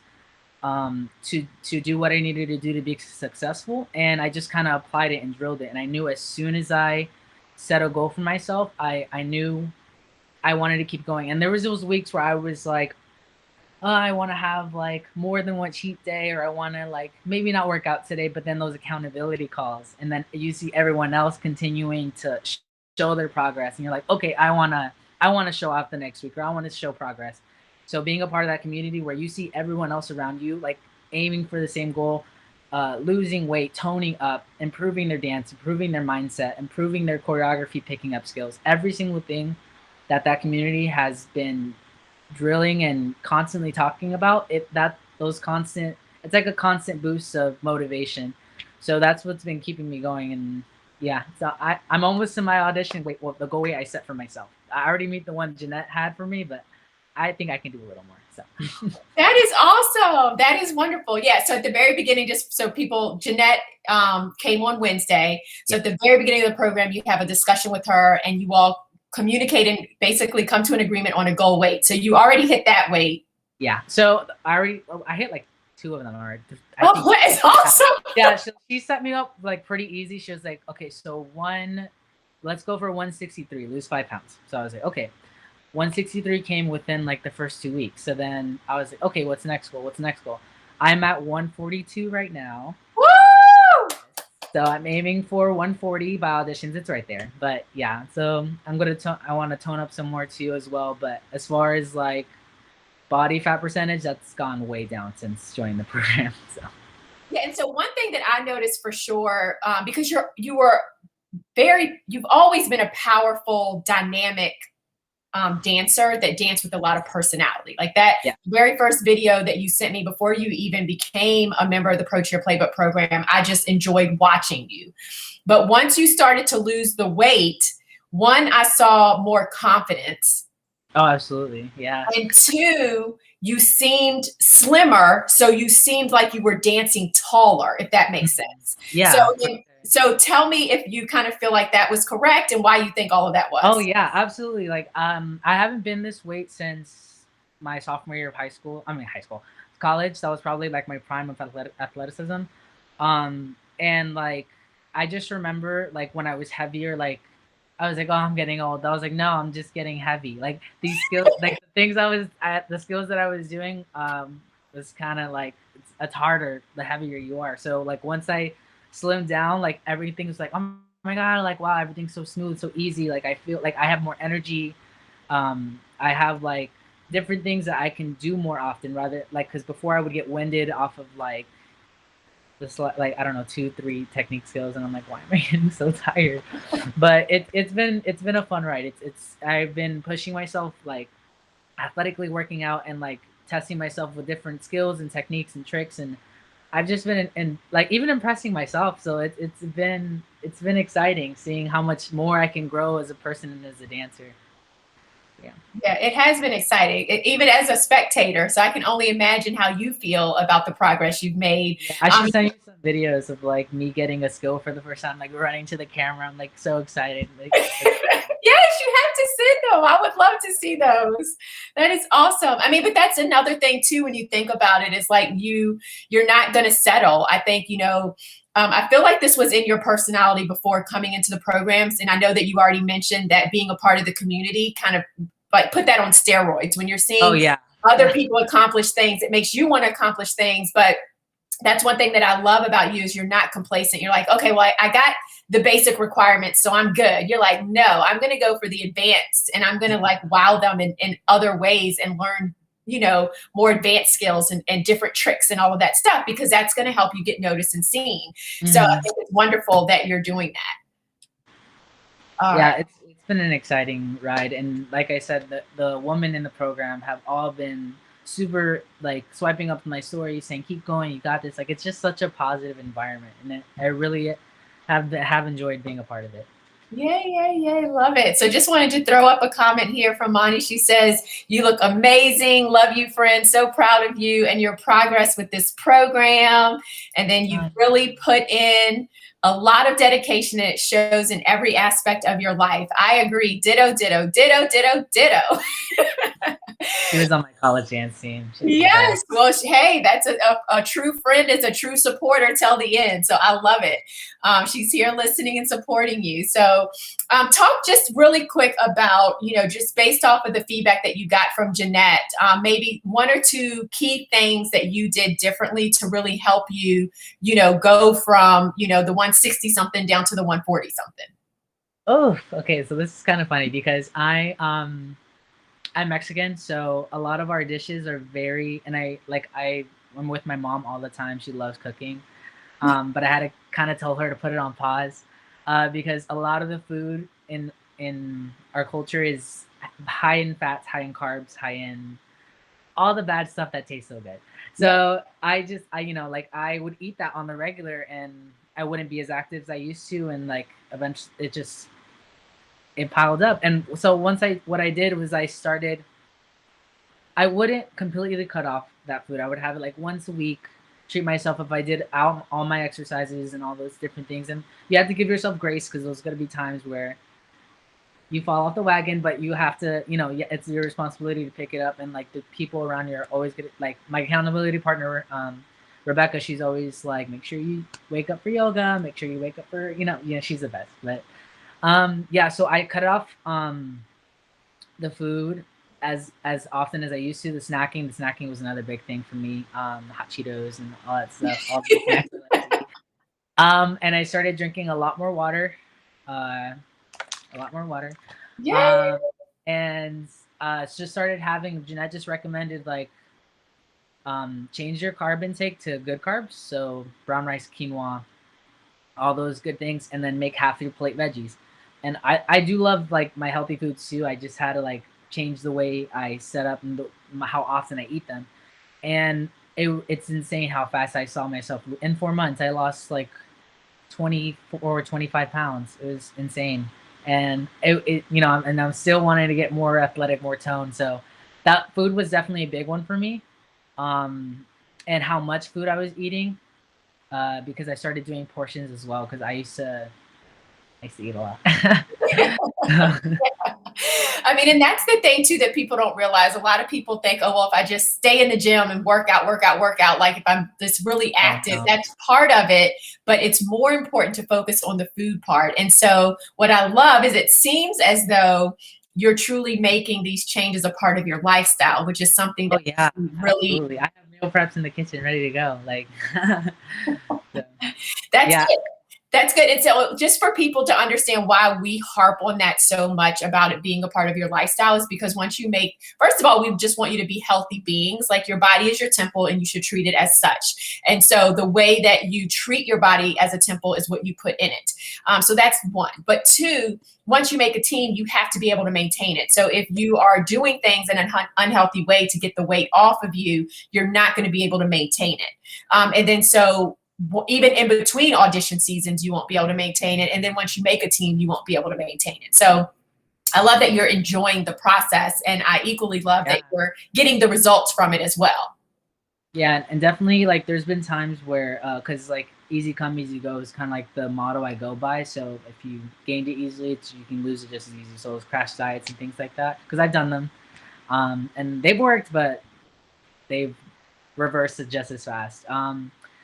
to do what I needed to do to be successful. And I just kind of applied it and drilled it. And I knew as soon as I set a goal for myself, I knew I wanted to keep going. And there was those weeks where I was like, I want to have like more than one cheat day, or I want to like maybe not work out today, but then those accountability calls, and then you see everyone else continuing to show their progress, and you're like, okay, I want to show off the next week, or I want to show progress. So being a part of that community where you see everyone else around you like aiming for the same goal, losing weight, toning up, improving their dance, improving their mindset, improving their choreography, picking up skills, every single thing that community has been drilling and constantly talking about it, that those constant, it's like a constant boost of motivation. So that's what's been keeping me going. And yeah, so I'm almost in my audition. Wait, well, the goal weight I set for myself, I already meet the one Jeanette had for me, but I think I can do a little more. So That is awesome. That is wonderful. Yeah. So at the very beginning, just so people, Jeanette came on Wednesday. So at the very beginning of the program, you have a discussion with her and you all communicate and basically come to an agreement on a goal weight. So you already hit that weight. Yeah. So I hit like 2 of them already. Oh, it's awesome. Yeah. She set me up like pretty easy. She was like, okay, so let's go for 163, lose 5 pounds. So I was like, okay. 163 came within like the first 2 weeks. So then I was like, okay, what's the next goal? What's the next goal? I'm at 142 right now. Woo! So I'm aiming for 140 by auditions. It's right there. But yeah, so I want to tone up some more too as well. But as far as like body fat percentage, that's gone way down since joining the program. So yeah, and so one thing that I noticed for sure, because you've always been a powerful, dynamic dancer that danced with a lot of personality. Like that very first video that you sent me before you even became a member of the Pro Cheer Playbook Program, I just enjoyed watching you. But once you started to lose the weight, one, I saw more confidence. Oh, absolutely. Yeah. And two, you seemed slimmer, so you seemed like you were dancing taller, if that makes sense. Yeah. So tell me if you kind of feel like that was correct and why you think all of that was. Oh yeah, absolutely. Like I haven't been this weight since my sophomore year of college. That was probably like my prime of athleticism. And like I just remember like when I was heavier, like I was like, oh, I'm getting old. I was like, no, I'm just getting heavy. Like these skills, like the skills that I was doing, was kind of like it's harder the heavier you are. So like once I slimmed down, like everything was like, oh my god, like wow, everything's so smooth, so easy. Like I feel like I have more energy. I have like different things that I can do more often, rather like because before I would get winded off of like this like I don't know 2-3 technique skills, and I'm like, why am I getting so tired? But it's been a fun ride. It's I've been pushing myself like athletically, working out and like testing myself with different skills and techniques and tricks, and I've just been in like even impressing myself. So it's been exciting seeing how much more I can grow as a person and as a dancer. Yeah, it has been exciting, even as a spectator. So I can only imagine how you feel about the progress you've made. I should send you some videos of like me getting a skill for the first time, like running to the camera. I'm like so excited. Like, yes, you have to send them. I would love to see those. That is awesome. I mean, but that's another thing too, when you think about it, is like you're not going to settle. I think, I feel like this was in your personality before coming into the programs. And I know that you already mentioned that being a part of the community kind of like put that on steroids. When you're seeing other people accomplish things, it makes you want to accomplish things. But that's one thing that I love about you is you're not complacent. You're like, okay, well, I got the basic requirements, so I'm good. You're like, no, I'm going to go for the advanced, and I'm going to like wow them in other ways and learn more advanced skills and different tricks and all of that stuff, because that's going to help you get noticed and seen. So I think it's wonderful that you're doing that. It's been an exciting ride. And like I said, the women in the program have all been super like swiping up my story saying, keep going, you got this. Like, it's just such a positive environment. And I really have enjoyed being a part of it. Yay, love it. So just wanted to throw up a comment here from Monty. She says, you look amazing. Love you, friend. So proud of you and your progress with this program. And then you really put in a lot of dedication, and it shows in every aspect of your life. I agree. Ditto, ditto, ditto, ditto, ditto. She was on my college dance team. She was the Yes. best. Well, hey, that's a true friend is a true supporter till the end. So I love it. She's here listening and supporting you. So talk just really quick about, just based off of the feedback that you got from Jeanette, maybe one or two key things that you did differently to really help you, go from, the 160 something down to the 140 something. Oh, okay. So this is kind of funny because I'm Mexican, so a lot of our dishes are very, and I'm with my mom all the time. She loves cooking, but I had to kind of tell her to put it on pause, because a lot of the food in our culture is high in fats, high in carbs, high in all the bad stuff that tastes so good. So I would eat that on the regular, and I wouldn't be as active as I used to, and like eventually it piled up. And so what I did was I wouldn't completely cut off that food. I would have it like once a week, treat myself if I did all my exercises and all those different things. And you have to give yourself grace because there's going to be times where you fall off the wagon, but you have to, it's your responsibility to pick it up. And like the people around you are always going to, like my accountability partner, Rebecca, she's always like, make sure you wake up for yoga, make sure you wake up for, she's the best. But so I cut off the food as often as I used to. The snacking was another big thing for me. Hot Cheetos and all that stuff. All the snacks I like to eat. And I started drinking a lot more water. Yeah. And just started having. Jeanette just recommended like change your carb intake to good carbs. So brown rice, quinoa, all those good things, and then make half your plate veggies. And I do love like my healthy foods too. I just had to like change the way I set up and how often I eat them. And it's insane how fast I saw myself. In 4 months, I lost like 24 or 25 pounds. It was insane. And and I'm still wanting to get more athletic, more toned. So that food was definitely a big one for me. And how much food I was eating, because I started doing portions as well. Because I used to eat a lot. I mean, and that's the thing too that people don't realize. A lot of people think, oh, well, if I just stay in the gym and work out, like if I'm this really active, that's part of it, but it's more important to focus on the food part. And so what I love is it seems as though you're truly making these changes a part of your lifestyle, which is something that really, absolutely. I have meal preps in the kitchen ready to go. Like, that's good. That's good. And so just for people to understand why we harp on that so much about it being a part of your lifestyle is because first of all, we just want you to be healthy beings. Like your body is your temple and you should treat it as such. And so the way that you treat your body as a temple is what you put in it. So that's one. But two, once you make a team, you have to be able to maintain it. So if you are doing things in an unhealthy way to get the weight off of you, you're not going to be able to maintain it. And then so even in between audition seasons, you won't be able to maintain it. And then once you make a team, you won't be able to maintain it. So I love that you're enjoying the process. And I equally love that you're getting the results from it as well. Yeah. And definitely like there's been times where, cause like easy come, easy go is kind of like the motto I go by. So if you gained it easily, you can lose it just as easy. So those crash diets and things like that, cause I've done them. And they've worked, but they've reversed it just as fast.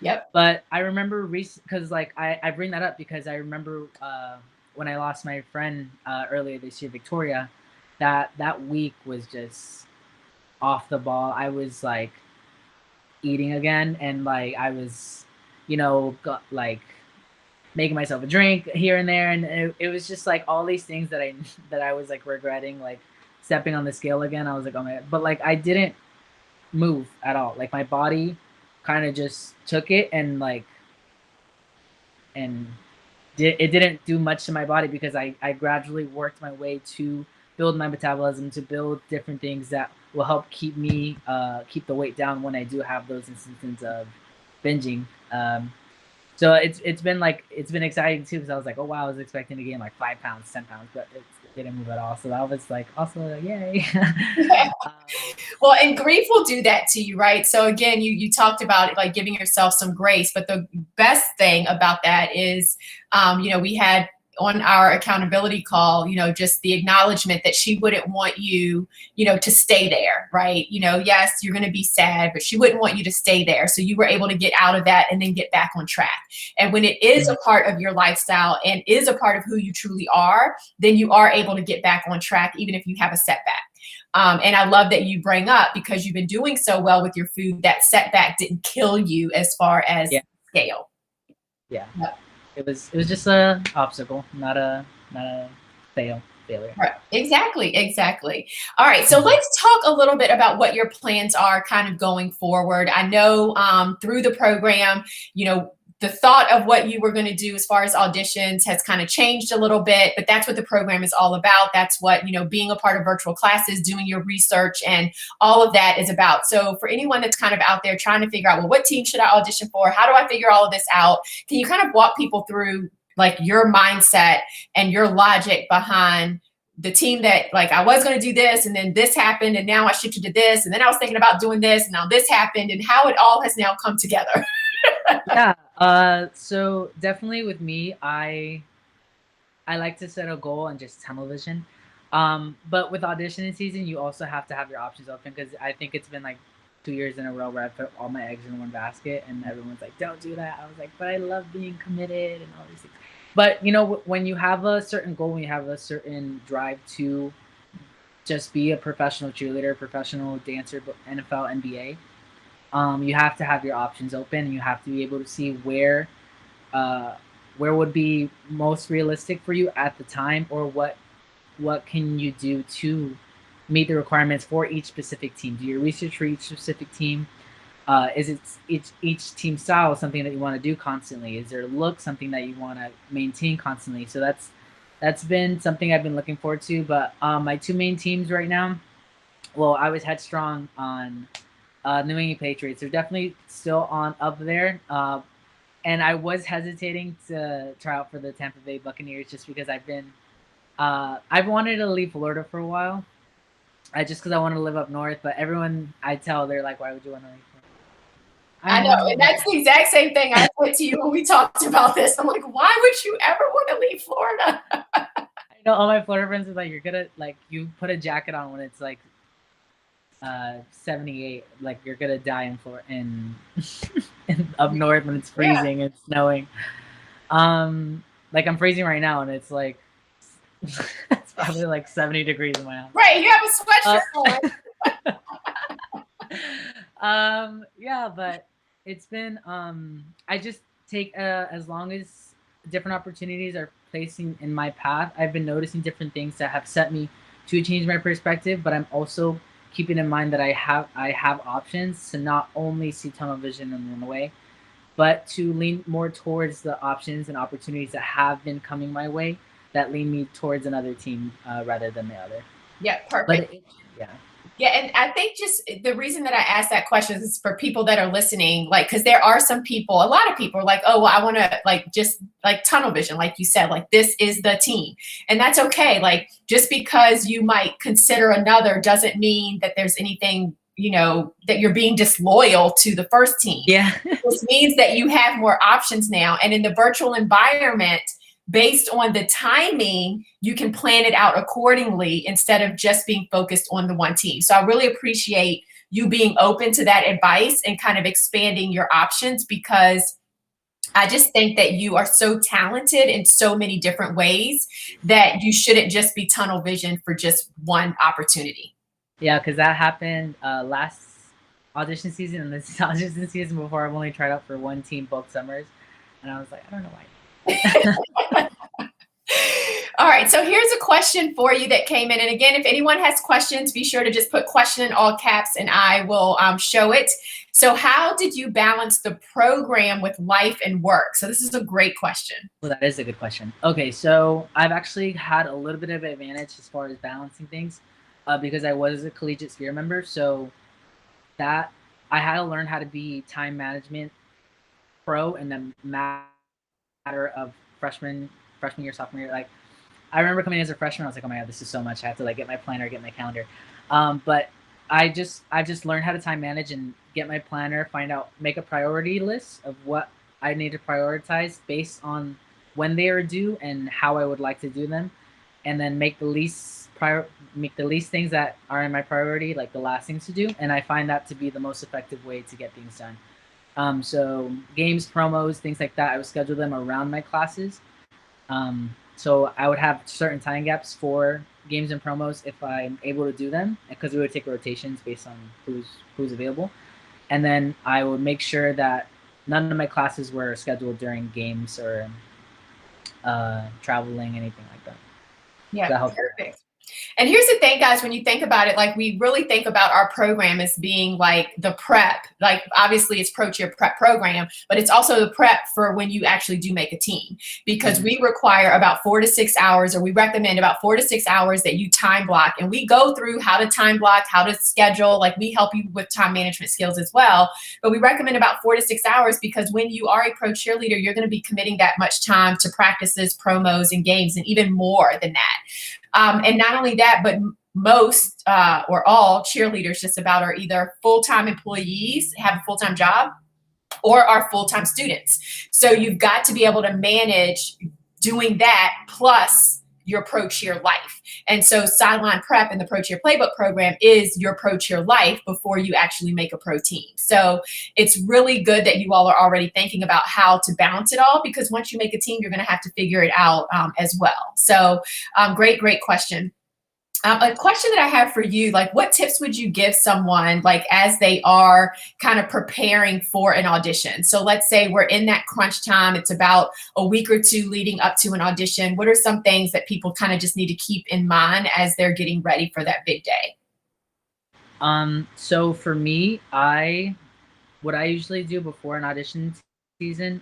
Yep. But I remember because like I bring that up because I remember when I lost my friend earlier this year, Victoria, that week was just off the ball. I was like eating again, and like I was, like making myself a drink here and there, and it was just like all these things that I was like regretting, like stepping on the scale again. I was like, oh my God. But like I didn't move at all. Like my body kind of just took it and it didn't do much to my body because I gradually worked my way to build my metabolism, to build different things that will help keep me keep the weight down when I do have those instances of binging. So it's been exciting too because I was like, oh wow, I was expecting to gain like 5 pounds, 10 pounds, but it didn't move at all. So that was like also yay. Yeah. Well, and grief will do that to you, right? So again, you talked about like giving yourself some grace, but the best thing about that is, we had on our accountability call, just the acknowledgement that she wouldn't want you, to stay there, right? Yes, you're going to be sad, but she wouldn't want you to stay there. So you were able to get out of that and then get back on track. And when it is a part of your lifestyle and is a part of who you truly are, then you are able to get back on track, even if you have a setback. And I love that you bring up, because you've been doing so well with your food, that setback didn't kill you as far as scale. Yeah. Yep. It was just a obstacle, not a failure. Right. Exactly. All right. So let's talk a little bit about what your plans are kind of going forward. I know through the program, the thought of what you were going to do as far as auditions has kind of changed a little bit, but that's what the program is all about. That's what, being a part of virtual classes, doing your research and all of that is about. So for anyone that's kind of out there trying to figure out, well, what team should I audition for? How do I figure all of this out? Can you kind of walk people through like your mindset and your logic behind the team that, like, I was going to do this and then this happened and now I shifted to this and then I was thinking about doing this and now this happened, and how it all has now come together? Yeah. So definitely with me, I like to set a goal and just tunnel vision. But with auditioning season, you also have to have your options open, because I think it's been like 2 years in a row where I put all my eggs in one basket and everyone's like, don't do that. I was like, but I love being committed and all these things. But when you have a certain goal, when you have a certain drive to just be a professional cheerleader, professional dancer, NFL, NBA, you have to have your options open, and you have to be able to see where would be most realistic for you at the time, or what can you do to meet the requirements for each specific team. Do your research for each specific team. Is it each team style something that you want to do constantly? Is their look something that you want to maintain constantly? So that's been something I've been looking forward to. But my two main teams right now, well, I was headstrong on New England Patriots. They're definitely still on up there. And I was hesitating to try out for the Tampa Bay Buccaneers, just because I've wanted to leave Florida for a while. Just because I want to live up north. But everyone I tell, they're like, why would you want to leave Florida? I know, and that's the exact same thing I said to you when we talked about this. I'm like, why would you ever want to leave Florida? I know all my Florida friends are like, you're gonna, like, you put a jacket on when it's like 78, like you're gonna die in Florida, in up north when it's freezing and snowing. Like I'm freezing right now, and it's like it's probably like 70 degrees in my house. Right, you have a sweatshirt on. Yeah, but it's been I just take as long as different opportunities are placing in my path, I've been noticing different things that have set me to change my perspective, but I'm also keeping in mind that I have options to not only see tunnel vision and run away, but to lean more towards the options and opportunities that have been coming my way that lean me towards another team rather than the other. Yeah, perfect. Yeah, and I think just the reason that I asked that question is for people that are listening, like, because there are some people, a lot of people are like, oh, well, I want to like just like tunnel vision, like you said, like this is the team. And that's okay. Like just because you might consider another doesn't mean that there's anything, that you're being disloyal to the first team. Yeah. This means that you have more options now. And in the virtual environment, based on the timing, you can plan it out accordingly instead of just being focused on the one team. So I really appreciate you being open to that advice and kind of expanding your options, because I just think that you are so talented in so many different ways that you shouldn't just be tunnel vision for just one opportunity. Yeah, because that happened last audition season and this audition season before. I've only tried out for one team both summers, and I was like, I don't know why. All right, so here's a question for you that came in. And again, if anyone has questions, be sure to just put question in all caps and I will show it. So how did you balance the program with life and work? So this is a great question. Well, that is a good question. Okay, so I've actually had a little bit of an advantage as far as balancing things because I was a collegiate sphere member. So that I had to learn how to be time management pro in the matter of freshman year, sophomore year. Like I remember coming in as a freshman, I was like, oh my God, this is so much. I have to like get my planner, get my calendar. But I just learned how to time manage and get my planner, make a priority list of what I need to prioritize based on when they are due and how I would like to do them, and then make the least things that are in my priority like the last things to do, and I find that to be the most effective way to get things done. So games, promos, things like that, I would schedule them around my classes. So I would have certain time gaps for games and promos if I'm able to do them, because we would take rotations based on who's available. And then I would make sure that none of my classes were scheduled during games or traveling, anything like that. Yeah, perfect. And here's the thing, guys, when you think about it, like we really think about our program as being like the prep, like obviously it's Pro Cheer Prep Program, but it's also the prep for when you actually do make a team, because we require about 4 to 6 hours, or we recommend about 4 to 6 hours that you time block. And we go through how to time block, how to schedule, like we help you with time management skills as well. But we recommend about 4 to 6 hours because when you are a pro cheerleader, you're going to be committing that much time to practices, promos, and games, and even more than that. And not only that, but most or all cheerleaders just about are either full-time employees, have a full-time job, or are full-time students. So you've got to be able to manage doing that plus your pro cheer life. And so Sideline Prep and the Pro Cheer Playbook Program is your pro cheer life before you actually make a pro team. So it's really good that you all are already thinking about how to balance it all, because once you make a team, you're going to have to figure it out as well. So great question. A question that I have for you, like what tips would you give someone like as they are kind of preparing for an audition? So let's say we're in that crunch time. It's about a week or two leading up to an audition. What are some things that people kind of just need to keep in mind as they're getting ready for that big day? So for me, what I usually do before an audition season,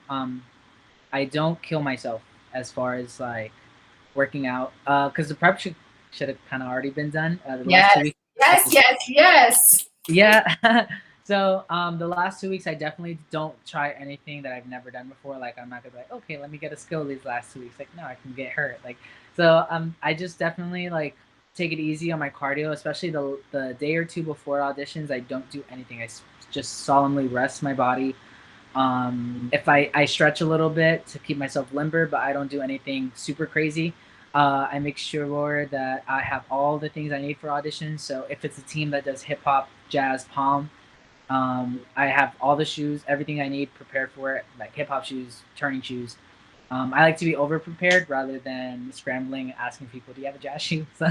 I don't kill myself as far as like working out, because the prep should have kind of already been done. The last 2 weeks. Yes. Yeah. So the last 2 weeks, I definitely don't try anything that I've never done before. Like I'm not gonna be like, okay, let me get a skill these last 2 weeks. Like no, I can get hurt. Like so, I just definitely like take it easy on my cardio, especially the day or two before auditions. I don't do anything. I just solemnly rest my body. If I stretch a little bit to keep myself limber, but I don't do anything super crazy. I make sure that I have all the things I need for auditions. So if it's a team that does hip hop, jazz, pom, I have all the shoes, everything I need prepared for it, like hip hop shoes, turning shoes. I like to be over prepared rather than scrambling, asking people, "Do you have a jazz shoe?" So,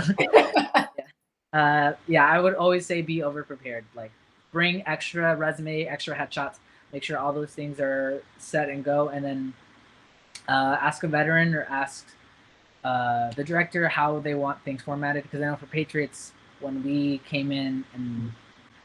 yeah, I would always say be over prepared. Like bring extra resume, extra headshots. Make sure all those things are set and go, and then ask a veteran or ask the director how they want things formatted, because I know for Patriots, when we came in, and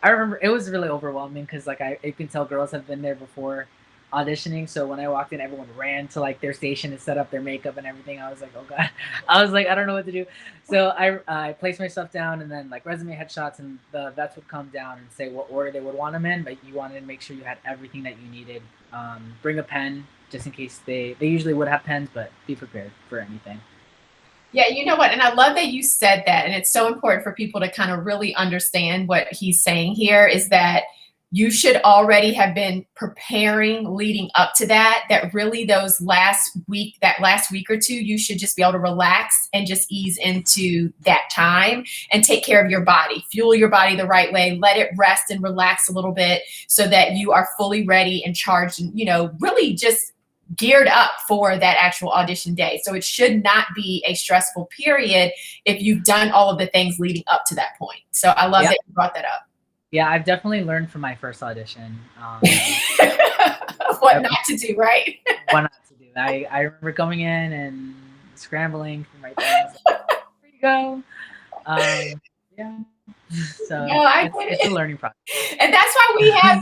I remember it was really overwhelming because like you can tell girls have been there before auditioning, so when I walked in, everyone ran to like their station and set up their makeup and everything. I was like, oh god. I was like, I don't know what to do. So I placed myself down, and then like resume, headshots, and the vets would come down and say what order they would want them in, but you wanted to make sure you had everything that you needed. Bring a pen just in case they usually would have pens, but be prepared for anything. Yeah, you know what? And I love that you said that. And it's so important for people to kind of really understand what he's saying here is that you should already have been preparing leading up to that really that last week or two, you should just be able to relax and just ease into that time and take care of your body, fuel your body the right way, let it rest and relax a little bit so that you are fully ready and charged and, really just geared up for that actual audition day. So it should not be a stressful period if you've done all of the things leading up to that point. So I love that you brought that up. Yeah, I've definitely learned from my first audition. What not to do, right? What not to do. I remember coming in and scrambling for my things. Here you go. Yeah. So it's a learning process. And that's why we have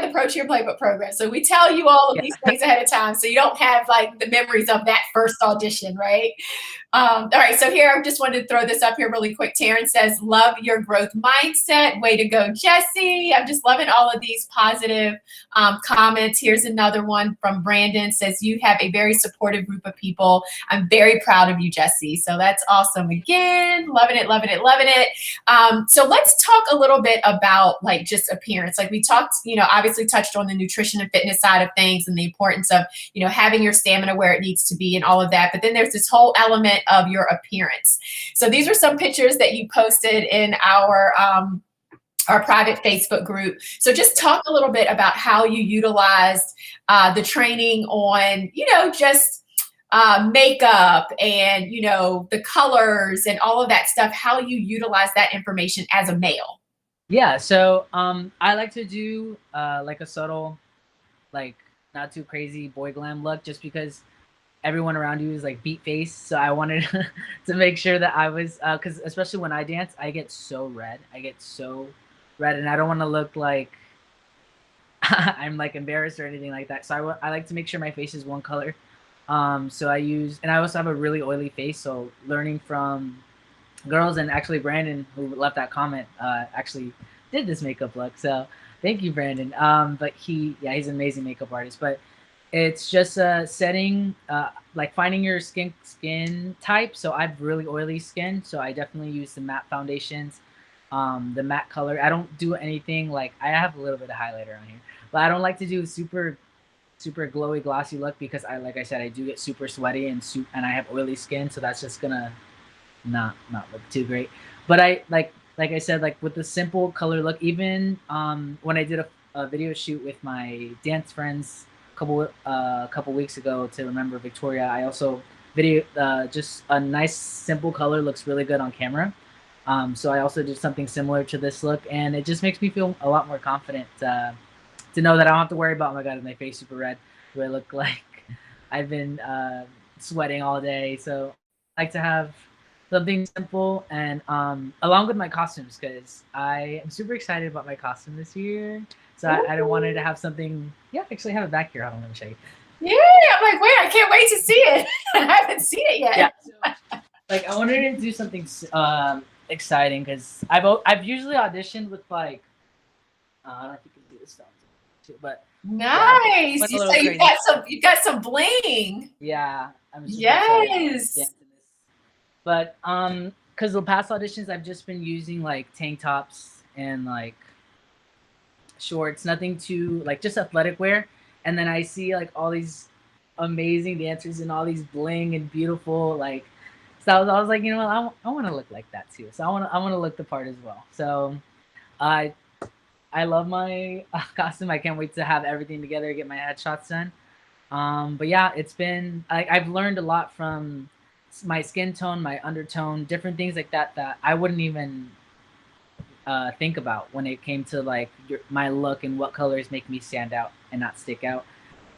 the Pro Cheer Playbook Program. So we tell you all of these things ahead of time so you don't have like the memories of that first audition, right? All right, so here I just wanted to throw this up here really quick. Taryn says, love your growth mindset. Way to go, Jessie. I'm just loving all of these positive comments. Here's another one from Brandon. Says, you have a very supportive group of people. I'm very proud of you, Jessie. So that's awesome again. Loving it. So let's talk a little bit about like just appearance. Like we talked, obviously touched on the nutrition and fitness side of things and the importance of, having your stamina where it needs to be and all of that. But then there's this whole element of your appearance. So these are some pictures that you posted in our private Facebook group. So just talk a little bit about how you utilized the training on, just makeup and, the colors and all of that stuff, how you utilize that information as a male. Yeah, so I like to do like a subtle, like not too crazy boy glam look, just because everyone around you is like beat face. So I wanted to make sure that I was, because especially when I dance, I get so red. And I don't want to look like I'm like embarrassed or anything like that. So I like to make sure my face is one color. So and I also have a really oily face. So learning from girls, and actually Brandon, who left that comment, actually did this makeup look. So thank you, Brandon. But he's an amazing makeup artist. But it's just setting, like finding your skin type. So I have really oily skin, so I definitely use the matte foundations, the matte color. I don't do anything like, I have a little bit of highlighter on here, but I don't like to do super glowy glossy look, because like I said, I do get super sweaty and I have oily skin, so that's just gonna not look too great. But I like I said, like with the simple color look, even when I did a video shoot with my dance friends a couple weeks ago to remember Victoria, I also video just a nice simple color looks really good on camera. So I also did something similar to this look, and it just makes me feel a lot more confident to know that I don't have to worry about, oh my god, is my face super red? Do I look like I've been sweating all day? So I like to have something simple, and along with my costumes, because I am super excited about my costume this year. So I wanted to have something. Yeah, actually have it back here. I don't know, show you. Yeah, I'm like, wait, I can't wait to see it. I haven't seen it yet. Yeah, so, like I wanted to do something exciting, because I've usually auditioned with like I don't know if you can do this stuff too, but nice. Yeah, So you've got some bling. Yeah, I'm super yes. But because the past auditions I've just been using like tank tops and like shorts, nothing too like, just athletic wear. And then I see like all these amazing dancers and all these bling and beautiful like. So I was like, you know what, I want to look like that too. So I want to look the part as well. So I love my costume. I can't wait to have everything together, get my headshots done. But yeah, it's been, I've learned a lot from my skin tone, my undertone, different things like that I wouldn't even think about when it came to like my look and what colors make me stand out and not stick out.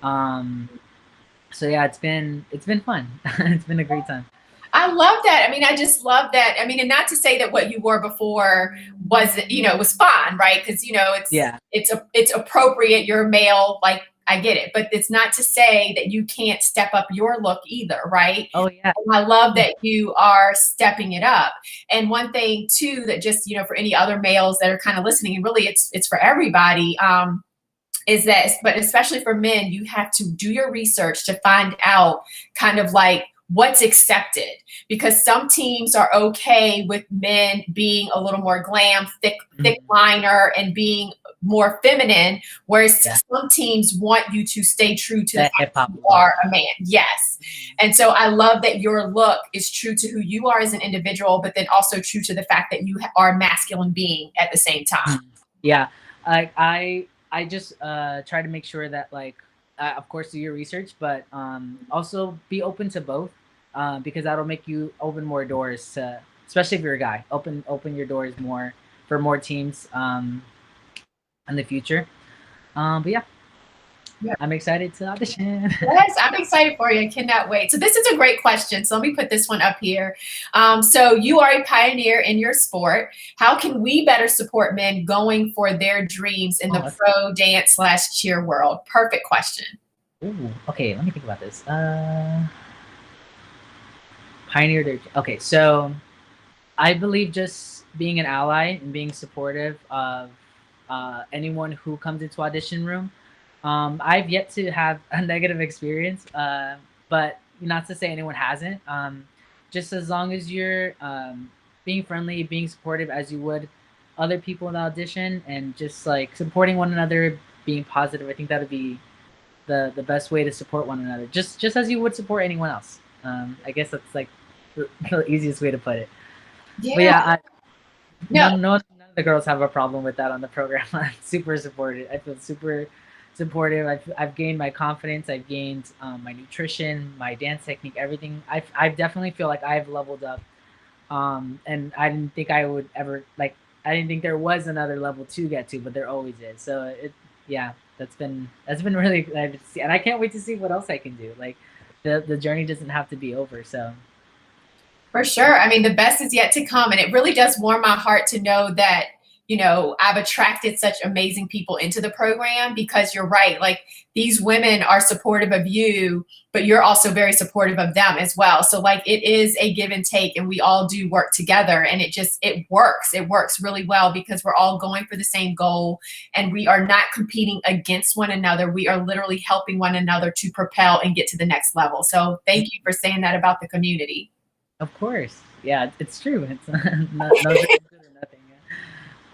So yeah, it's been fun. It's been a great time. I love that. I mean, I just love that. I mean, and not to say that what you wore before was fine, right? Because it's appropriate. You're male, like I get it, but it's not to say that you can't step up your look either, right? Oh yeah. And I love that you are stepping it up. And one thing too that just for any other males that are kind of listening, and really it's for everybody. Is that, but especially for men, you have to do your research to find out kind of like what's accepted, because some teams are okay with men being a little more glam, thick liner, and being more feminine, whereas some teams want you to stay true to the fact that you are a man. Yes. And so I love that your look is true to who you are as an individual, but then also true to the fact that you are a masculine being at the same time. Yeah. I just try to make sure that like, of course, do your research, but also be open to both, because that'll make you open more doors to, especially if you're a guy, open your doors more for more teams in the future. But yeah, I'm excited to audition. Yes, I'm excited for you. I cannot wait. So this is a great question. So let me put this one up here. So you are a pioneer in your sport. How can we better support men going for their dreams in the pro dance / cheer world? Perfect question. Ooh, okay, let me think about this. Pioneer their, okay, so I believe just being an ally and being supportive of anyone who comes into audition room. I've yet to have a negative experience, but not to say anyone hasn't. Just as long as you're being friendly, being supportive as you would other people in the audition and just like supporting one another, being positive. I think that would be the best way to support one another, just as you would support anyone else. I guess that's like the easiest way to put it. Yeah. But yeah, No. none of the girls have a problem with that on the program. I'm super supported. I feel super supportive. I've gained my confidence. I've gained my nutrition, my dance technique, everything. I definitely feel like I've leveled up. And I didn't think I would ever like. I didn't think there was another level to get to, but there always is. So yeah, that's been really exciting to see, and I can't wait to see what else I can do. Like the journey doesn't have to be over. So For sure. I mean, the best is yet to come. And it really does warm my heart to know that, you know, I've attracted such amazing people into the program, because you're right. Like, these women are supportive of you, but you're also very supportive of them as well. So like, it is a give and take, and we all do work together, and it works. It works really well because we're all going for the same goal, and we are not competing against one another. We are literally helping one another to propel and get to the next level. So thank you for saying that about the community. of course, yeah, it's true. It's no good or nothing.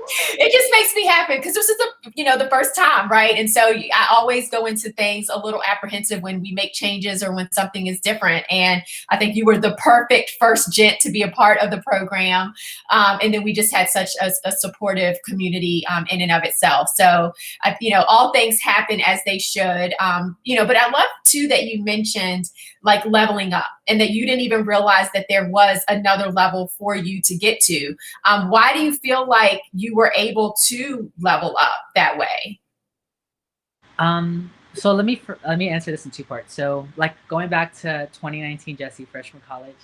It just makes me happy because this is the first time, right? And so I always go into things a little apprehensive when we make changes or when something is different. And I think you were the perfect first gent to be a part of the program. And then we just had such a supportive community in and of itself. So, all things happen as they should. But I love too that you mentioned like leveling up, and that you didn't even realize that there was another level for you to get to. Why do you feel like you were able to level up that way? So let me answer this in two parts. So like going back to 2019, Jessie, freshman college,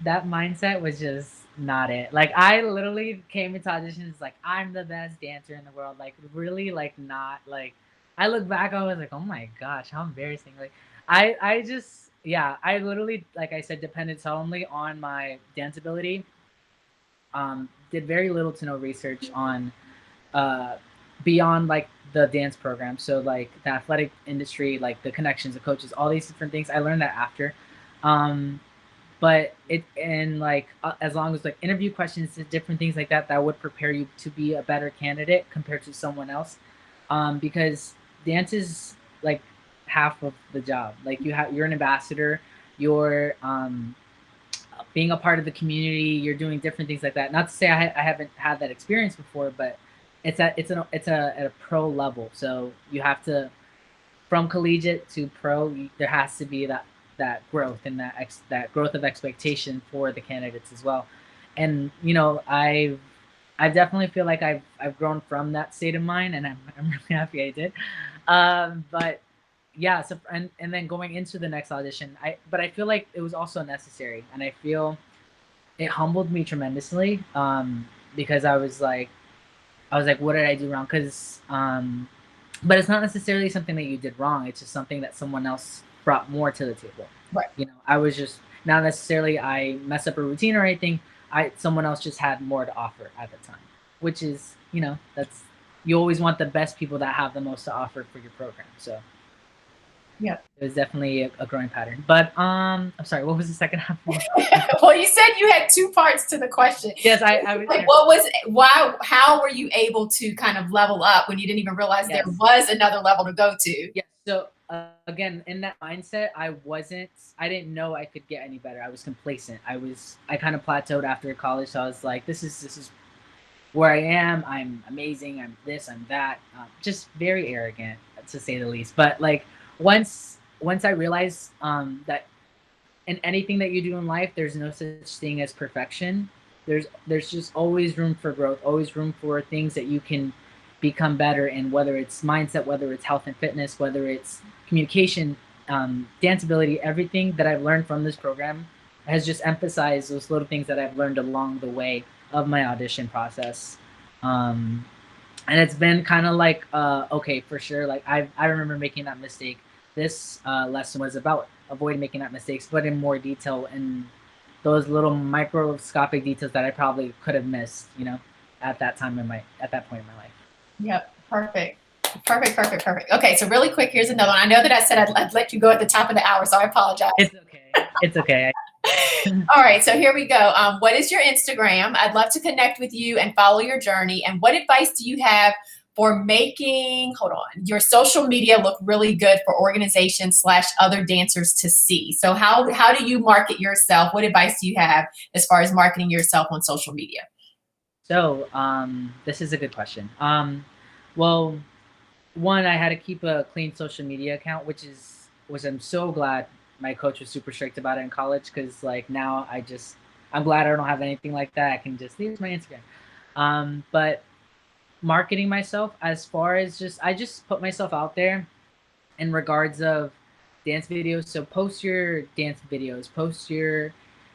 that mindset was just not it. Like I literally came into auditions like I'm the best dancer in the world. Like really like not like I look back, I was like, oh my gosh, how embarrassing. Like I just I literally, like I said, depended solely on my dance ability. Did very little to no research on beyond like the dance program. So like the athletic industry, like the connections, the coaches, all these different things. I learned that after. But as long as like interview questions, different things like that, that would prepare you to be a better candidate compared to someone else. Because dance is like half of the job. Like you're an ambassador, you're being a part of the community, you're doing different things like that. Not to say I haven't had that experience before, but it's at a pro level. So you have to, from collegiate to pro, there has to be that growth and that growth of expectation for the candidates as well. And I definitely feel like I've grown from that state of mind, and I'm really happy I did. But yeah, so and then going into the next audition, but I feel like it was also necessary, and I feel it humbled me tremendously, because I was like, what did I do wrong? Because but it's not necessarily something that you did wrong. It's just something that someone else brought more to the table. Right. I was just not necessarily I messed up a routine or anything. Someone else just had more to offer at the time, which is that's, you always want the best people that have the most to offer for your program. So yeah, it was definitely a growing pattern. But I'm sorry, what was the second half? Well, you said you had two parts to the question. Yes, I was. Like, how were you able to kind of level up when you didn't even realize there was another level to go to? Yeah. So again, in that mindset, I didn't know I could get any better. I was complacent. I kind of plateaued after college. So I was like, this is where I am. I'm amazing. I'm this, I'm that. Just very arrogant, to say the least. But like once I realized that in anything that you do in life, there's no such thing as perfection. There's just always room for growth, always room for things that you can become better in, whether it's mindset, whether it's health and fitness, whether it's communication, dance ability. Everything that I've learned from this program has just emphasized those little things that I've learned along the way of my audition process. And it's been kind of like, okay, for sure. Like I remember making that mistake. This lesson was about avoiding making that mistakes, but in more detail, and those little microscopic details that I probably could have missed, at that point in my life. Yep. Perfect. Okay. So really quick, here's another one. I know that I said I'd let you go at the top of the hour, so I apologize. It's okay. All right, so here we go. What is your Instagram? I'd love to connect with you and follow your journey. And what advice do you have for making, hold on, your social media look really good for organizations / other dancers to see? So how do you market yourself? What advice do you have as far as marketing yourself on social media? So, this is a good question. Well, one, I had to keep a clean social media account, which I'm so glad my coach was super strict about it in college, because like now I'm glad I don't have anything like that. I can just leave my Instagram. But marketing myself, as far as I just put myself out there in regards of dance videos. So post your dance videos, post your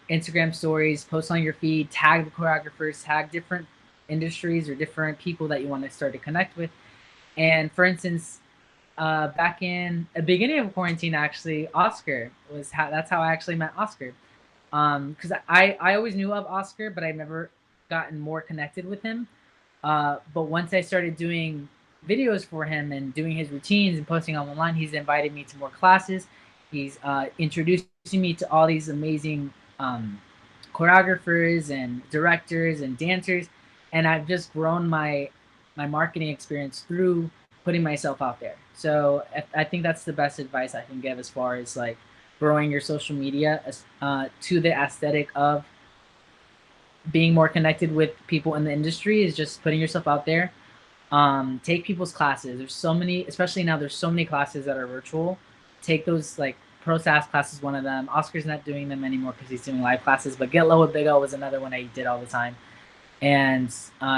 Instagram stories, post on your feed, tag the choreographers, tag different industries or different people that you want to start to connect with. And for instance, back in the beginning of quarantine, actually, Oscar that's how I actually met Oscar. Because I always knew of Oscar, but I've never gotten more connected with him. But once I started doing videos for him and doing his routines and posting them online, he's invited me to more classes. He's introducing me to all these amazing choreographers and directors and dancers, and I've just grown my marketing experience through putting myself out there. So I think that's the best advice I can give as far as like growing your social media to the aesthetic of being more connected with people in the industry, is just putting yourself out there. Take people's classes. There's so many, especially now, there's so many classes that are virtual. Take those, like Pro SAS class is one of them. Oscar's not doing them anymore because he's doing live classes, but Get Low with Big O was another one I did all the time. And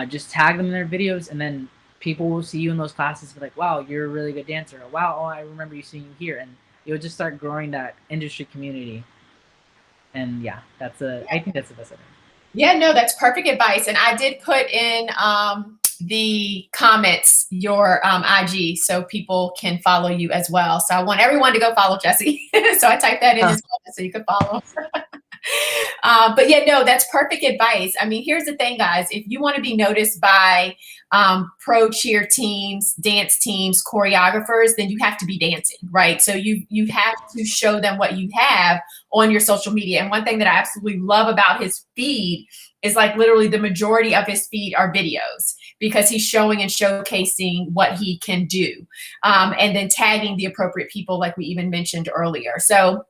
just tag them in their videos, and then people will see you in those classes and be like, wow, you're a really good dancer. Or, wow, oh, I remember you seeing you here. And you'll just start growing that industry community. And yeah, I think that's the best advice. Yeah, no, that's perfect advice. And I did put in the comments your IG so people can follow you as well. So I want everyone to go follow Jessie. So I typed that in as well so you can follow. But yeah, no, that's perfect advice. I mean, here's the thing, guys. If you want to be noticed by pro cheer teams, dance teams, choreographers, then you have to be dancing, right? So you have to show them what you have on your social media. And one thing that I absolutely love about his feed is like literally the majority of his feed are videos, because he's showing and showcasing what he can do, and then tagging the appropriate people like we even mentioned earlier. So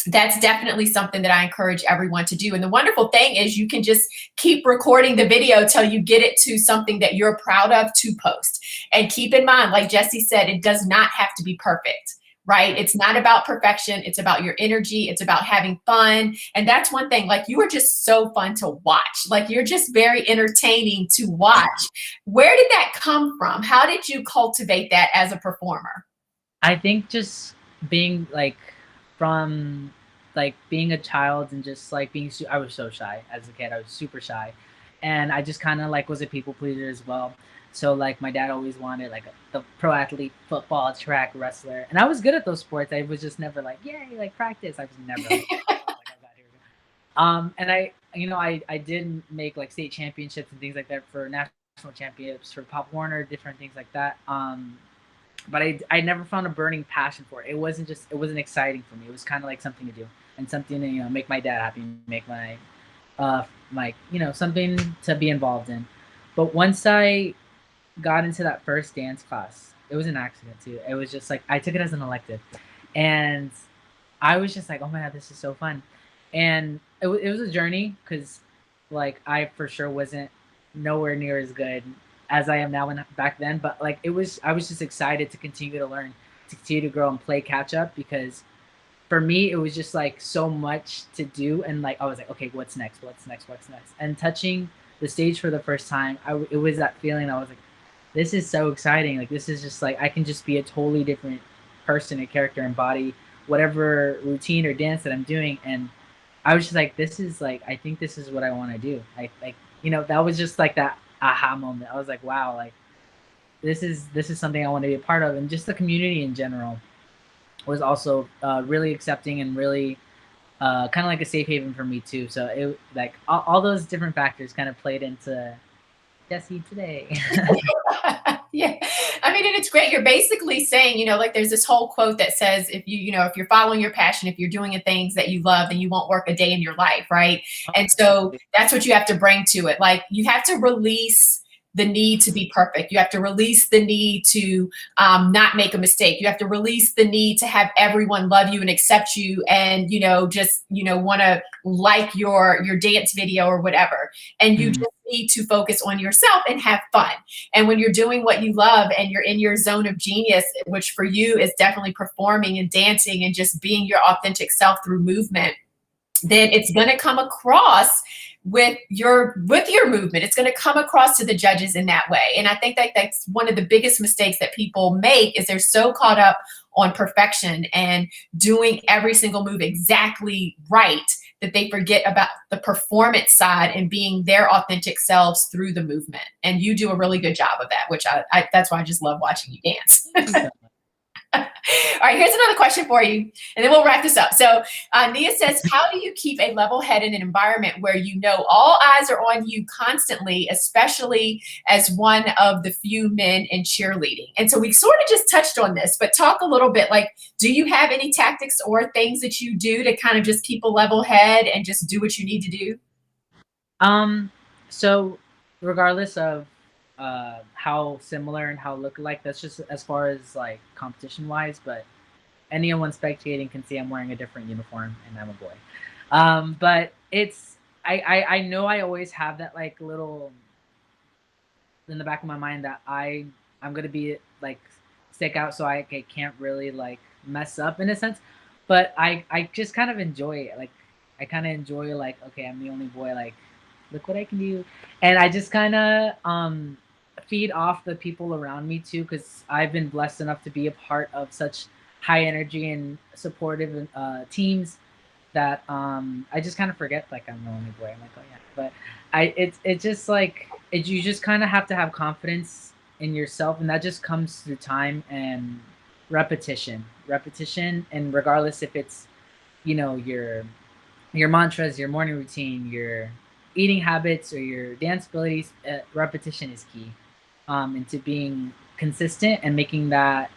that's definitely something that I encourage everyone to do. And the wonderful thing is you can just keep recording the video till you get it to something that you're proud of to post. And keep in mind, like Jessie said, it does not have to be perfect, right? It's not about perfection. It's about your energy. It's about having fun. And that's one thing, like you are just so fun to watch. Like you're just very entertaining to watch. Where did that come from? How did you cultivate that as a performer? I think just being like, from like being a child and just like I was so shy as a kid. I was super shy, and I just kind of like was a people pleaser as well. So like my dad always wanted like the pro athlete, football, track, wrestler, and I was good at those sports. I was just never like, yay, like practice. I was never like, oh, like, I got here. And I did make like state championships and things like that for national championships for Pop Warner, different things like that. But I never found a burning passion for it. It wasn't exciting for me. It was kind of like something to do and something to make my dad happy, make my something to be involved in. But once I got into that first dance class, it was an accident too. It was just like I took it as an elective, and I was just like, oh my god, this is so fun. And it was a journey, because like I for sure wasn't nowhere near as good as I am now and back then, but like I was just excited to continue to learn, to continue to grow and play catch up, because for me it was just like so much to do, and like I was like, okay, what's next? And touching the stage for the first time, it was that feeling. I was like, this is so exciting. Like this is just like I can just be a totally different person, a character, embody whatever routine or dance that I'm doing. And I was just like, this is like, I think this is what I want to do. That was just like that aha moment. I was like, wow, like this is something I want to be a part of. And just the community in general was also really accepting and really kind of like a safe haven for me too. So it like all those different factors kind of played into Jessie today. Yeah. I mean, and it's great. You're basically saying, like there's this whole quote that says if you're following your passion, if you're doing the things that you love, then you won't work a day in your life, right? And so that's what you have to bring to it. Like you have to release the need to be perfect. You have to release the need to not make a mistake. You have to release the need to have everyone love you and accept you and, just, want to like your dance video or whatever. And you just need to focus on yourself and have fun. And when you're doing what you love and you're in your zone of genius, which for you is definitely performing and dancing and just being your authentic self through movement, then it's going to come across with your movement. It's going to come across to the judges in that way. And I think that that's one of the biggest mistakes that people make is they're so caught up on perfection and doing every single move exactly right that they forget about the performance side and being their authentic selves through the movement. And you do a really good job of that, which I that's why I just love watching you dance. All right, here's another question for you, and then we'll wrap this up. So Nia says, how do you keep a level head in an environment where all eyes are on you constantly, especially as one of the few men in cheerleading? And so we sort of just touched on this, but talk a little bit, like, do you have any tactics or things that you do to kind of just keep a level head and just do what you need to do? So regardless of how similar and how look-alike, that's just as far as like competition wise, but anyone spectating can see I'm wearing a different uniform and I'm a boy. But it's I know I always have that like little in the back of my mind that I'm gonna be like stick out, so I can't really like mess up in a sense. But I just kind of enjoy it. Like I kind of enjoy like, okay, I'm the only boy, like look what I can do. And I just kind of feed off the people around me too, because I've been blessed enough to be a part of such high energy and supportive teams that I just kind of forget like I'm the only boy. I'm like, oh yeah. But it's just like you just kind of have to have confidence in yourself, and that just comes through time and repetition. And regardless if it's your mantras, your morning routine, your eating habits, or your dance abilities, repetition is key. Into being consistent and making that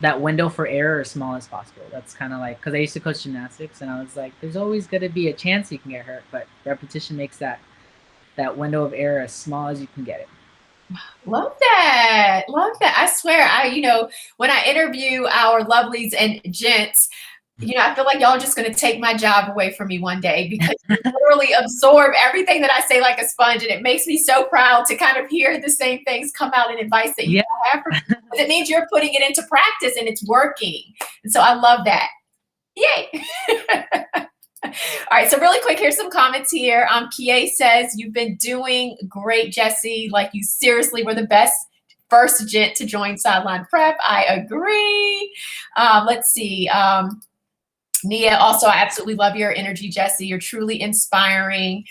window for error as small as possible. That's kind of like, because I used to coach gymnastics, and I was like, there's always going to be a chance you can get hurt, but repetition makes that window of error as small as you can get it. Love that. Love that. I swear, when I interview our lovelies and gents, I feel like y'all are just going to take my job away from me one day because you literally absorb everything that I say like a sponge. And it makes me so proud to kind of hear the same things come out in advice that you have. It means you're putting it into practice and it's working. And so I love that. Yay. All right, so really quick, here's some comments here. Kie says, you've been doing great, Jessie. Like you seriously were the best first gent to join Sideline Prep. I agree. Let's see. Nia, also, I absolutely love your energy, Jessie. You're truly inspiring.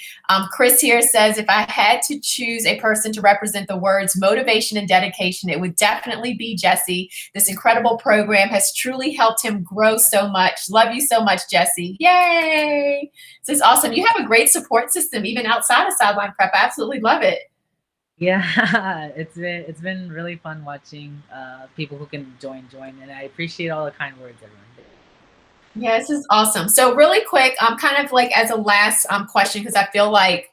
Chris here says, if I had to choose a person to represent the words motivation and dedication, it would definitely be Jessie. This incredible program has truly helped him grow so much. Love you so much, Jessie. Yay. This is awesome. You have a great support system, even outside of Sideline Prep. I absolutely love it. Yeah, it's been really fun watching people who can join, and I appreciate all the kind words everyone did. Yeah, this is awesome. So really quick, kind of like as a last question, because I feel like,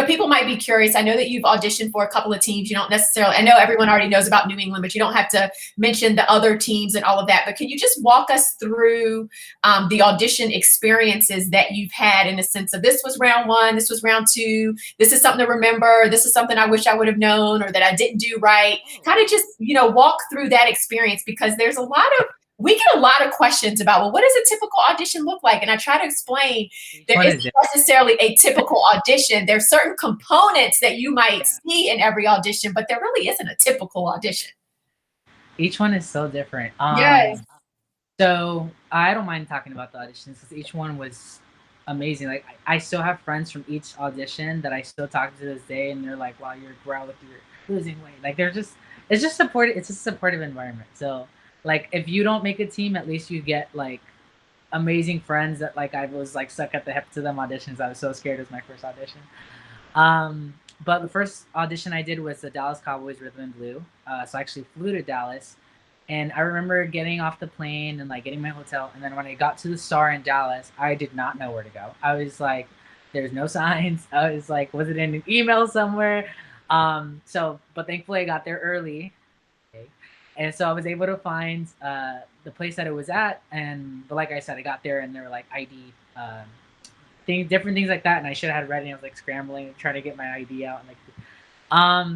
people might be curious. I know that you've auditioned for a couple of teams. You don't necessarily, I know everyone already knows about New England, but you don't have to mention the other teams and all of that. But can you just walk us through the audition experiences that you've had in the sense of this was round one, this was round two, this is something to remember, this is something I wish I would have known or that I didn't do right. Kind of just, walk through that experience because we get a lot of questions about, well, what does a typical audition look like? And I try to explain there isn't necessarily a typical audition. There's certain components that you might see in every audition, but there really isn't a typical audition. Each one is so different. Yes. So I don't mind talking about the auditions because each one was amazing. Like I still have friends from each audition that I still talk to this day, and they're like, wow, you're losing weight. Like it's just supportive. It's a supportive environment. So like if you don't make a team, at least you get like amazing friends that like I was like stuck at the hip to them auditions. I was so scared. It was my first audition. But the first audition I did was the Dallas Cowboys Rhythm and Blue. So I actually flew to Dallas, and I remember getting off the plane and like getting my hotel. And then when I got to the Star in Dallas, I did not know where to go. I was like, "There's no signs." I was like, "Was it in an email somewhere?" But thankfully I got there early, and so I was able to find the place that it was at. But like I said, I got there and there were like ID. Different things like that, and I should have had it ready. I was like scrambling, trying to get my ID out, and like,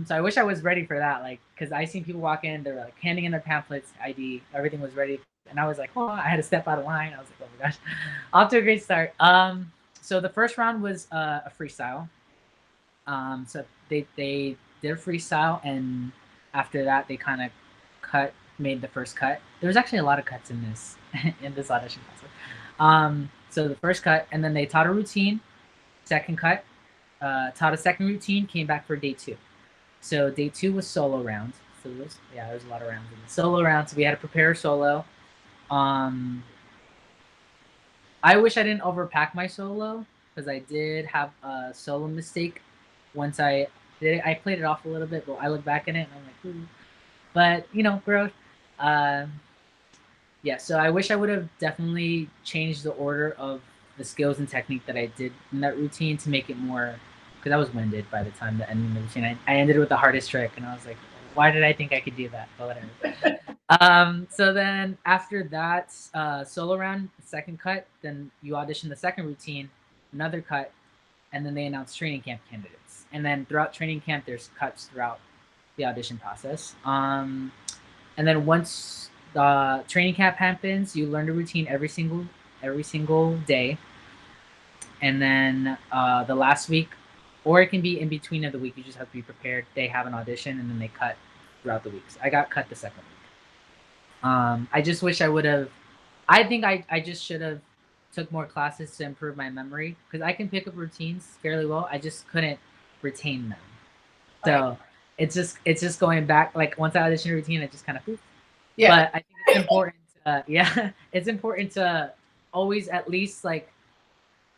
so I wish I was ready for that, like, because I seen people walk in, they were like handing in their pamphlets, ID, everything was ready, and I was like, oh, I had to step out of line. I was like, oh my gosh, off to a great start. So the first round was a freestyle. So they did a freestyle, and after that, they kind of made the first cut. There was actually a lot of cuts in this in this audition process. So the first cut, and then they taught a routine, second cut, taught a second routine, came back for day 2. So day 2 was solo round. So there was a lot of rounds in the solo round. So we had to prepare a solo. I wish I didn't overpack my solo because I did have a solo mistake. Once I did it, I played it off a little bit, but I look back at it and I'm like, ooh. But growth. Yeah, so I wish I would have definitely changed the order of the skills and technique that I did in that routine to make it more, because I was winded by the time the ending of the routine. I ended with the hardest trick, and I was like, why did I think I could do that? But whatever. So then after that solo round, second cut, then you audition the second routine, another cut, and then they announce training camp candidates. And then throughout training camp, there's cuts throughout the audition process. And then once the training camp happens, you learn the routine every single day, and then the last week, or it can be in between of the week, you just have to be prepared. They have an audition, and then they cut throughout the weeks. I got cut the second week. I just wish I would have. I think I just should have took more classes to improve my memory, because I can pick up routines fairly well. I just couldn't retain them. So it's just going back. Like once I audition a routine, I just kind of poof. Yeah. But I think it's important. It's important to always at least like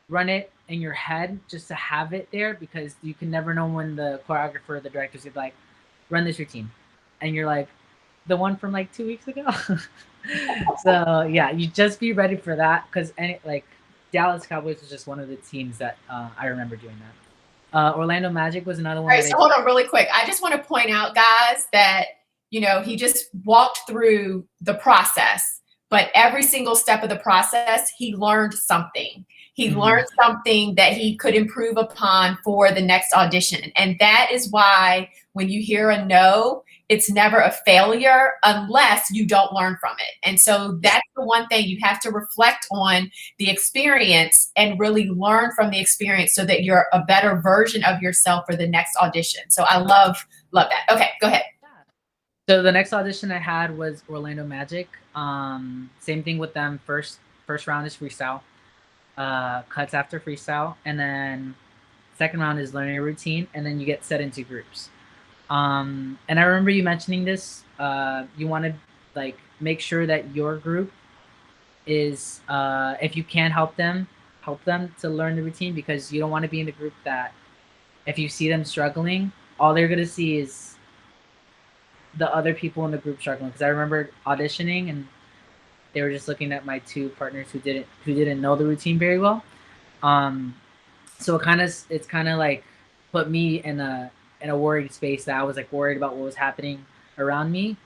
run it in your head just to have it there, because you can never know when the choreographer or the director's gonna be like, run this routine, and you're like, the one from like 2 weeks ago. So yeah, you just be ready for that, because like Dallas Cowboys was just one of the teams that I remember doing that. Orlando Magic was another one. All right, so hold on really quick. I just want to point out, guys, that he just walked through the process, but every single step of the process, he learned something. He learned something that he could improve upon for the next audition. And that is why when you hear a no, it's never a failure unless you don't learn from it. And so that's the one thing you have to reflect on the experience and really learn from the experience so that you're a better version of yourself for the next audition. So I love that. Okay, go ahead. So the next audition I had was Orlando Magic. Same thing with them. First round is freestyle. Cuts after freestyle, and then second round is learning a routine, and then you get set into groups. And I remember you mentioning this. You want to like make sure that your group is, if you can help them to learn the routine, because you don't want to be in the group that if you see them struggling, all they're gonna see is the other people in the group struggling. Because I remember auditioning and they were just looking at my 2 partners who didn't know the routine very well. So it's kind of like put me in a worried space, that I was like worried about what was happening around me.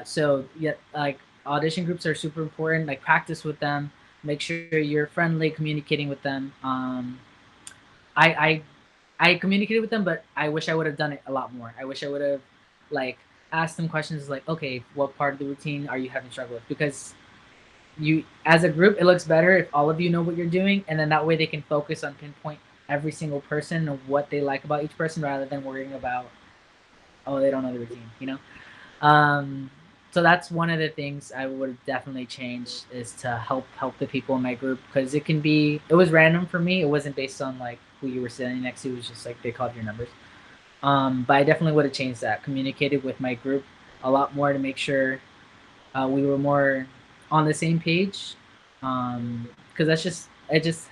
So yeah, like audition groups are super important. Like practice with them, make sure you're friendly, communicating with them. I communicated with them, but I wish I would have done it a lot more. I wish I would have like asked them questions like, okay, what part of the routine are you having trouble with? Because you, as a group, it looks better if all of you know what you're doing, and then that way they can focus on pinpoint every single person and what they like about each person, rather than worrying about, oh, they don't know the routine, So that's one of the things I would definitely change, is to help the people in my group, because it was random for me. It wasn't based on like who you were sitting next to. It was just like they called your numbers. But I definitely would have changed that. Communicated with my group a lot more to make sure we were more on the same page. Because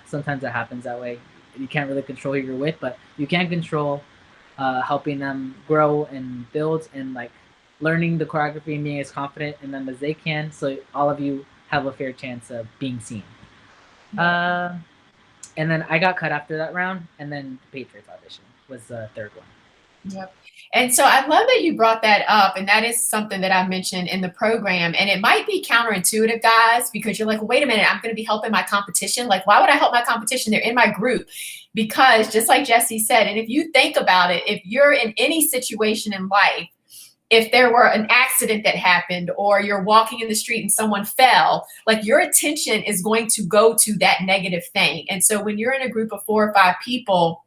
sometimes that happens that way. You can't really control who you're with, but you can control helping them grow and build and like learning the choreography and being as confident in them as they can, so all of you have a fair chance of being seen. And then I got cut after that round, and then the Patriots audition was the third one. Yep. And so I love that you brought that up. And that is something that I mentioned in the program. And it might be counterintuitive, guys, because you're like, wait a minute, I'm going to be helping my competition. Like, why would I help my competition? They're in my group. Because just like Jessie said, and if you think about it, if you're in any situation in life, if there were an accident that happened or you're walking in the street and someone fell, like your attention is going to go to that negative thing. And so when you're in a group of 4 or 5 people,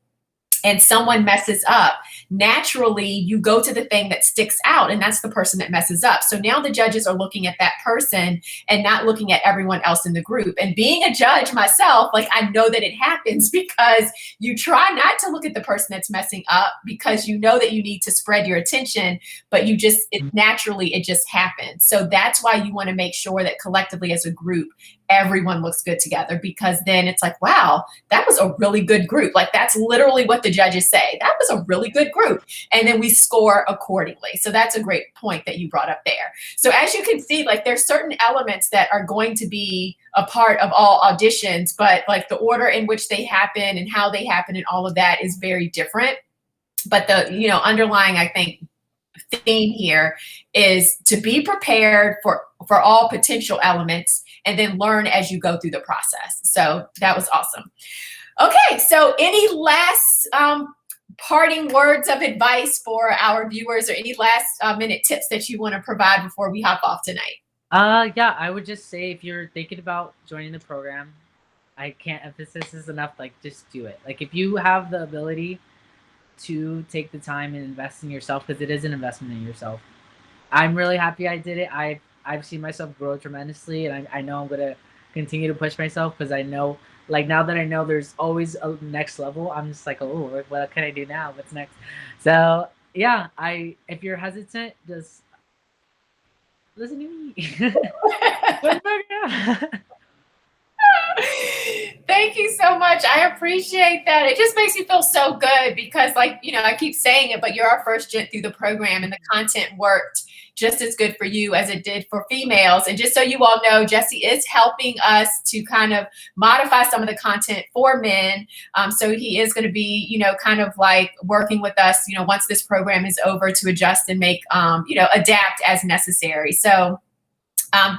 and someone messes up, naturally you go to the thing that sticks out, and that's the person that messes up. So now the judges are looking at that person and not looking at everyone else in the group. And being a judge myself, like I know that it happens because you try not to look at the person that's messing up because you know that you need to spread your attention, but you just, it just happens. So that's why you want to make sure that collectively as a group, everyone looks good together, because then it's like, wow, that was a really good group. Like that's literally what the judges say. That was a really good group. And then we score accordingly. So that's a great point that you brought up there. So as you can see, like there's certain elements that are going to be a part of all auditions, but like the order in which they happen and how they happen and all of that is very different. But the, you know, underlying, I think, theme here is to be prepared for all potential elements and then learn as you go through the process. So that was awesome. Okay, so any last parting words of advice for our viewers, or any last minute tips that you want to provide before we hop off tonight? Yeah, I would just say if you're thinking about joining the program, I can't emphasize this enough, like just do it. Like if you have the ability to take the time and invest in yourself, because it is an investment in yourself. I'm really happy I did it. I've seen myself grow tremendously, and I know I'm gonna continue to push myself because I know, like now that I know there's always a next level, I'm just like, oh, what can I do now? What's next? So yeah, if you're hesitant, just listen to me. Thank you so much. I appreciate that. It just makes me feel so good because, like, you know, I keep saying it, but you're our first gent through the program, and the content worked just as good for you as it did for females. And just so you all know, Jessie is helping us to kind of modify some of the content for men. So he is going to be, you know, kind of like working with us, you know, once this program is over, to adjust and make, you know, adapt as necessary. So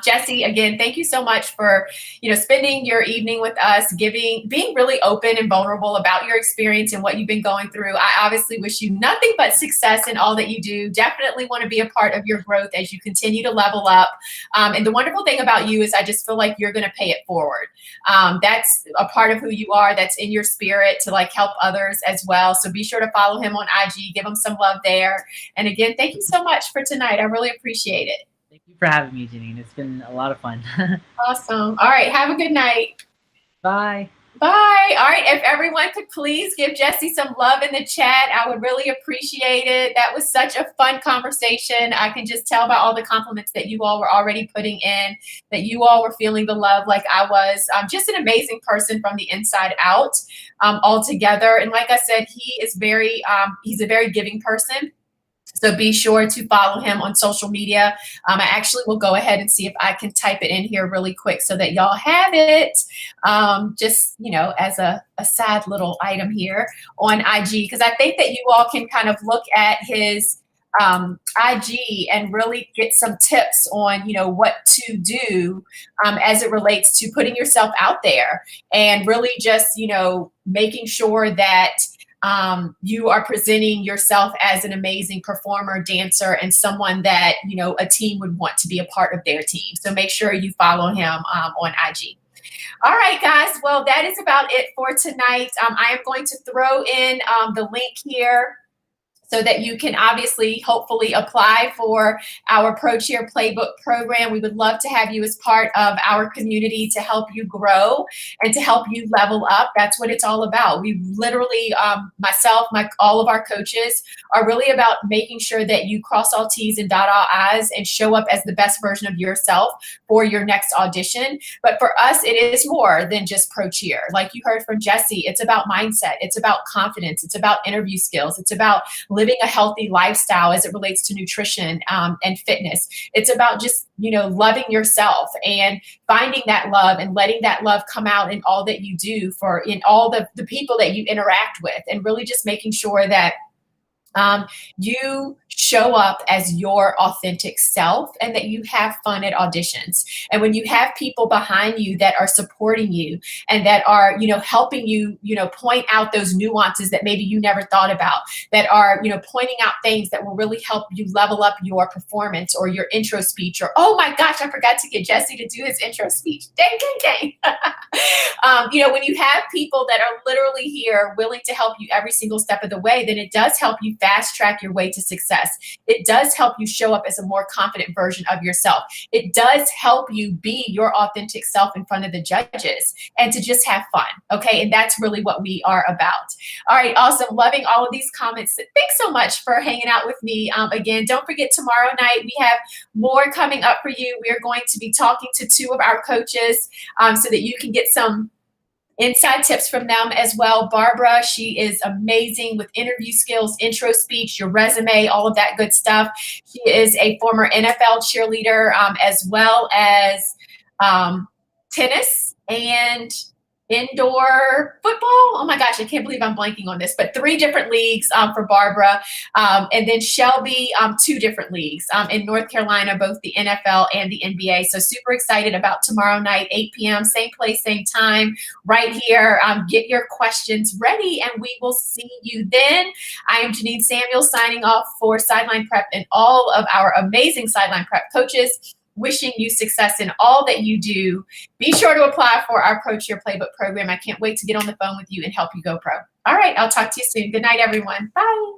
Jessie, again, thank you so much for, you know, spending your evening with us, being really open and vulnerable about your experience and what you've been going through. I obviously wish you nothing but success in all that you do. Definitely want to be a part of your growth as you continue to level up. And the wonderful thing about you is I just feel like you're going to pay it forward. That's a part of who you are. That's in your spirit to like help others as well. So be sure to follow him on IG, give him some love there. And again, thank you so much for tonight. I really appreciate it. Thank you for having me, Janine. It's been a lot of fun. Awesome. All right. Have a good night. Bye. Bye. All right. If everyone could please give Jessie some love in the chat, I would really appreciate it. That was such a fun conversation. I can just tell by all the compliments that you all were already putting in, that you all were feeling the love like I was. Just an amazing person from the inside out altogether. And like I said, he's a very giving person. So be sure to follow him on social media. I actually will go ahead and see if I can type it in here really quick so that y'all have it. Just, you know, as a sad little item here on IG, because I think that you all can kind of look at his IG and really get some tips on, you know, what to do as it relates to putting yourself out there and really just, you know, making sure that you are presenting yourself as an amazing performer, dancer, and someone that, you know, a team would want to be a part of their team. So make sure you follow him on IG. All right, guys. Well, that is about it for tonight. I am going to throw in the link here so that you can obviously, hopefully apply for our Pro Cheer Playbook Program. We would love to have you as part of our community to help you grow and to help you level up. That's what it's all about. We literally, myself, all of our coaches are really about making sure that you cross all T's and dot all I's and show up as the best version of yourself for your next audition. But for us, it is more than just Pro Cheer. Like you heard from Jessie, it's about mindset. It's about confidence. It's about interview skills. It's about living a healthy lifestyle as it relates to nutrition and fitness. It's about just, loving yourself and finding that love and letting that love come out in all that you do, in all the people that you interact with, and really just making sure that you show up as your authentic self and that you have fun at auditions. And when you have people behind you that are supporting you and that are, helping you, point out those nuances that maybe you never thought about, that are, pointing out things that will really help you level up your performance or your intro speech, or, oh my gosh, I forgot to get Jesse to do his intro speech. Dang, dang, dang. When you have people that are literally here willing to help you every single step of the way, then it does help you fast track your way to success. It does help you show up as a more confident version of yourself. It does help you be your authentic self in front of the judges and to just have fun. Okay. And that's really what we are about. All right. Awesome. Loving all of these comments. Thanks so much for hanging out with me. Again, don't forget tomorrow night, we have more coming up for you. We're going to be talking to two of our coaches so that you can get some inside tips from them as well. Barbara, she is amazing with interview skills, intro speech, your resume, all of that good stuff. She is a former NFL cheerleader, as well as tennis and indoor football. Oh my gosh, I can't believe I'm blanking on this, but 3 different leagues for Barbara. And then Shelby, 2 different leagues in North Carolina, both the NFL and the NBA. So super excited about tomorrow night, 8 p.m., same place, same time, right here. Get your questions ready and we will see you then. I am Janine Samuel signing off for Sideline Prep and all of our amazing Sideline Prep coaches. Wishing you success in all that you do. Be sure to apply for our Pro Cheer Playbook Program. I can't wait to get on the phone with you and help you go pro. All right, I'll talk to you soon. Good night, everyone. Bye.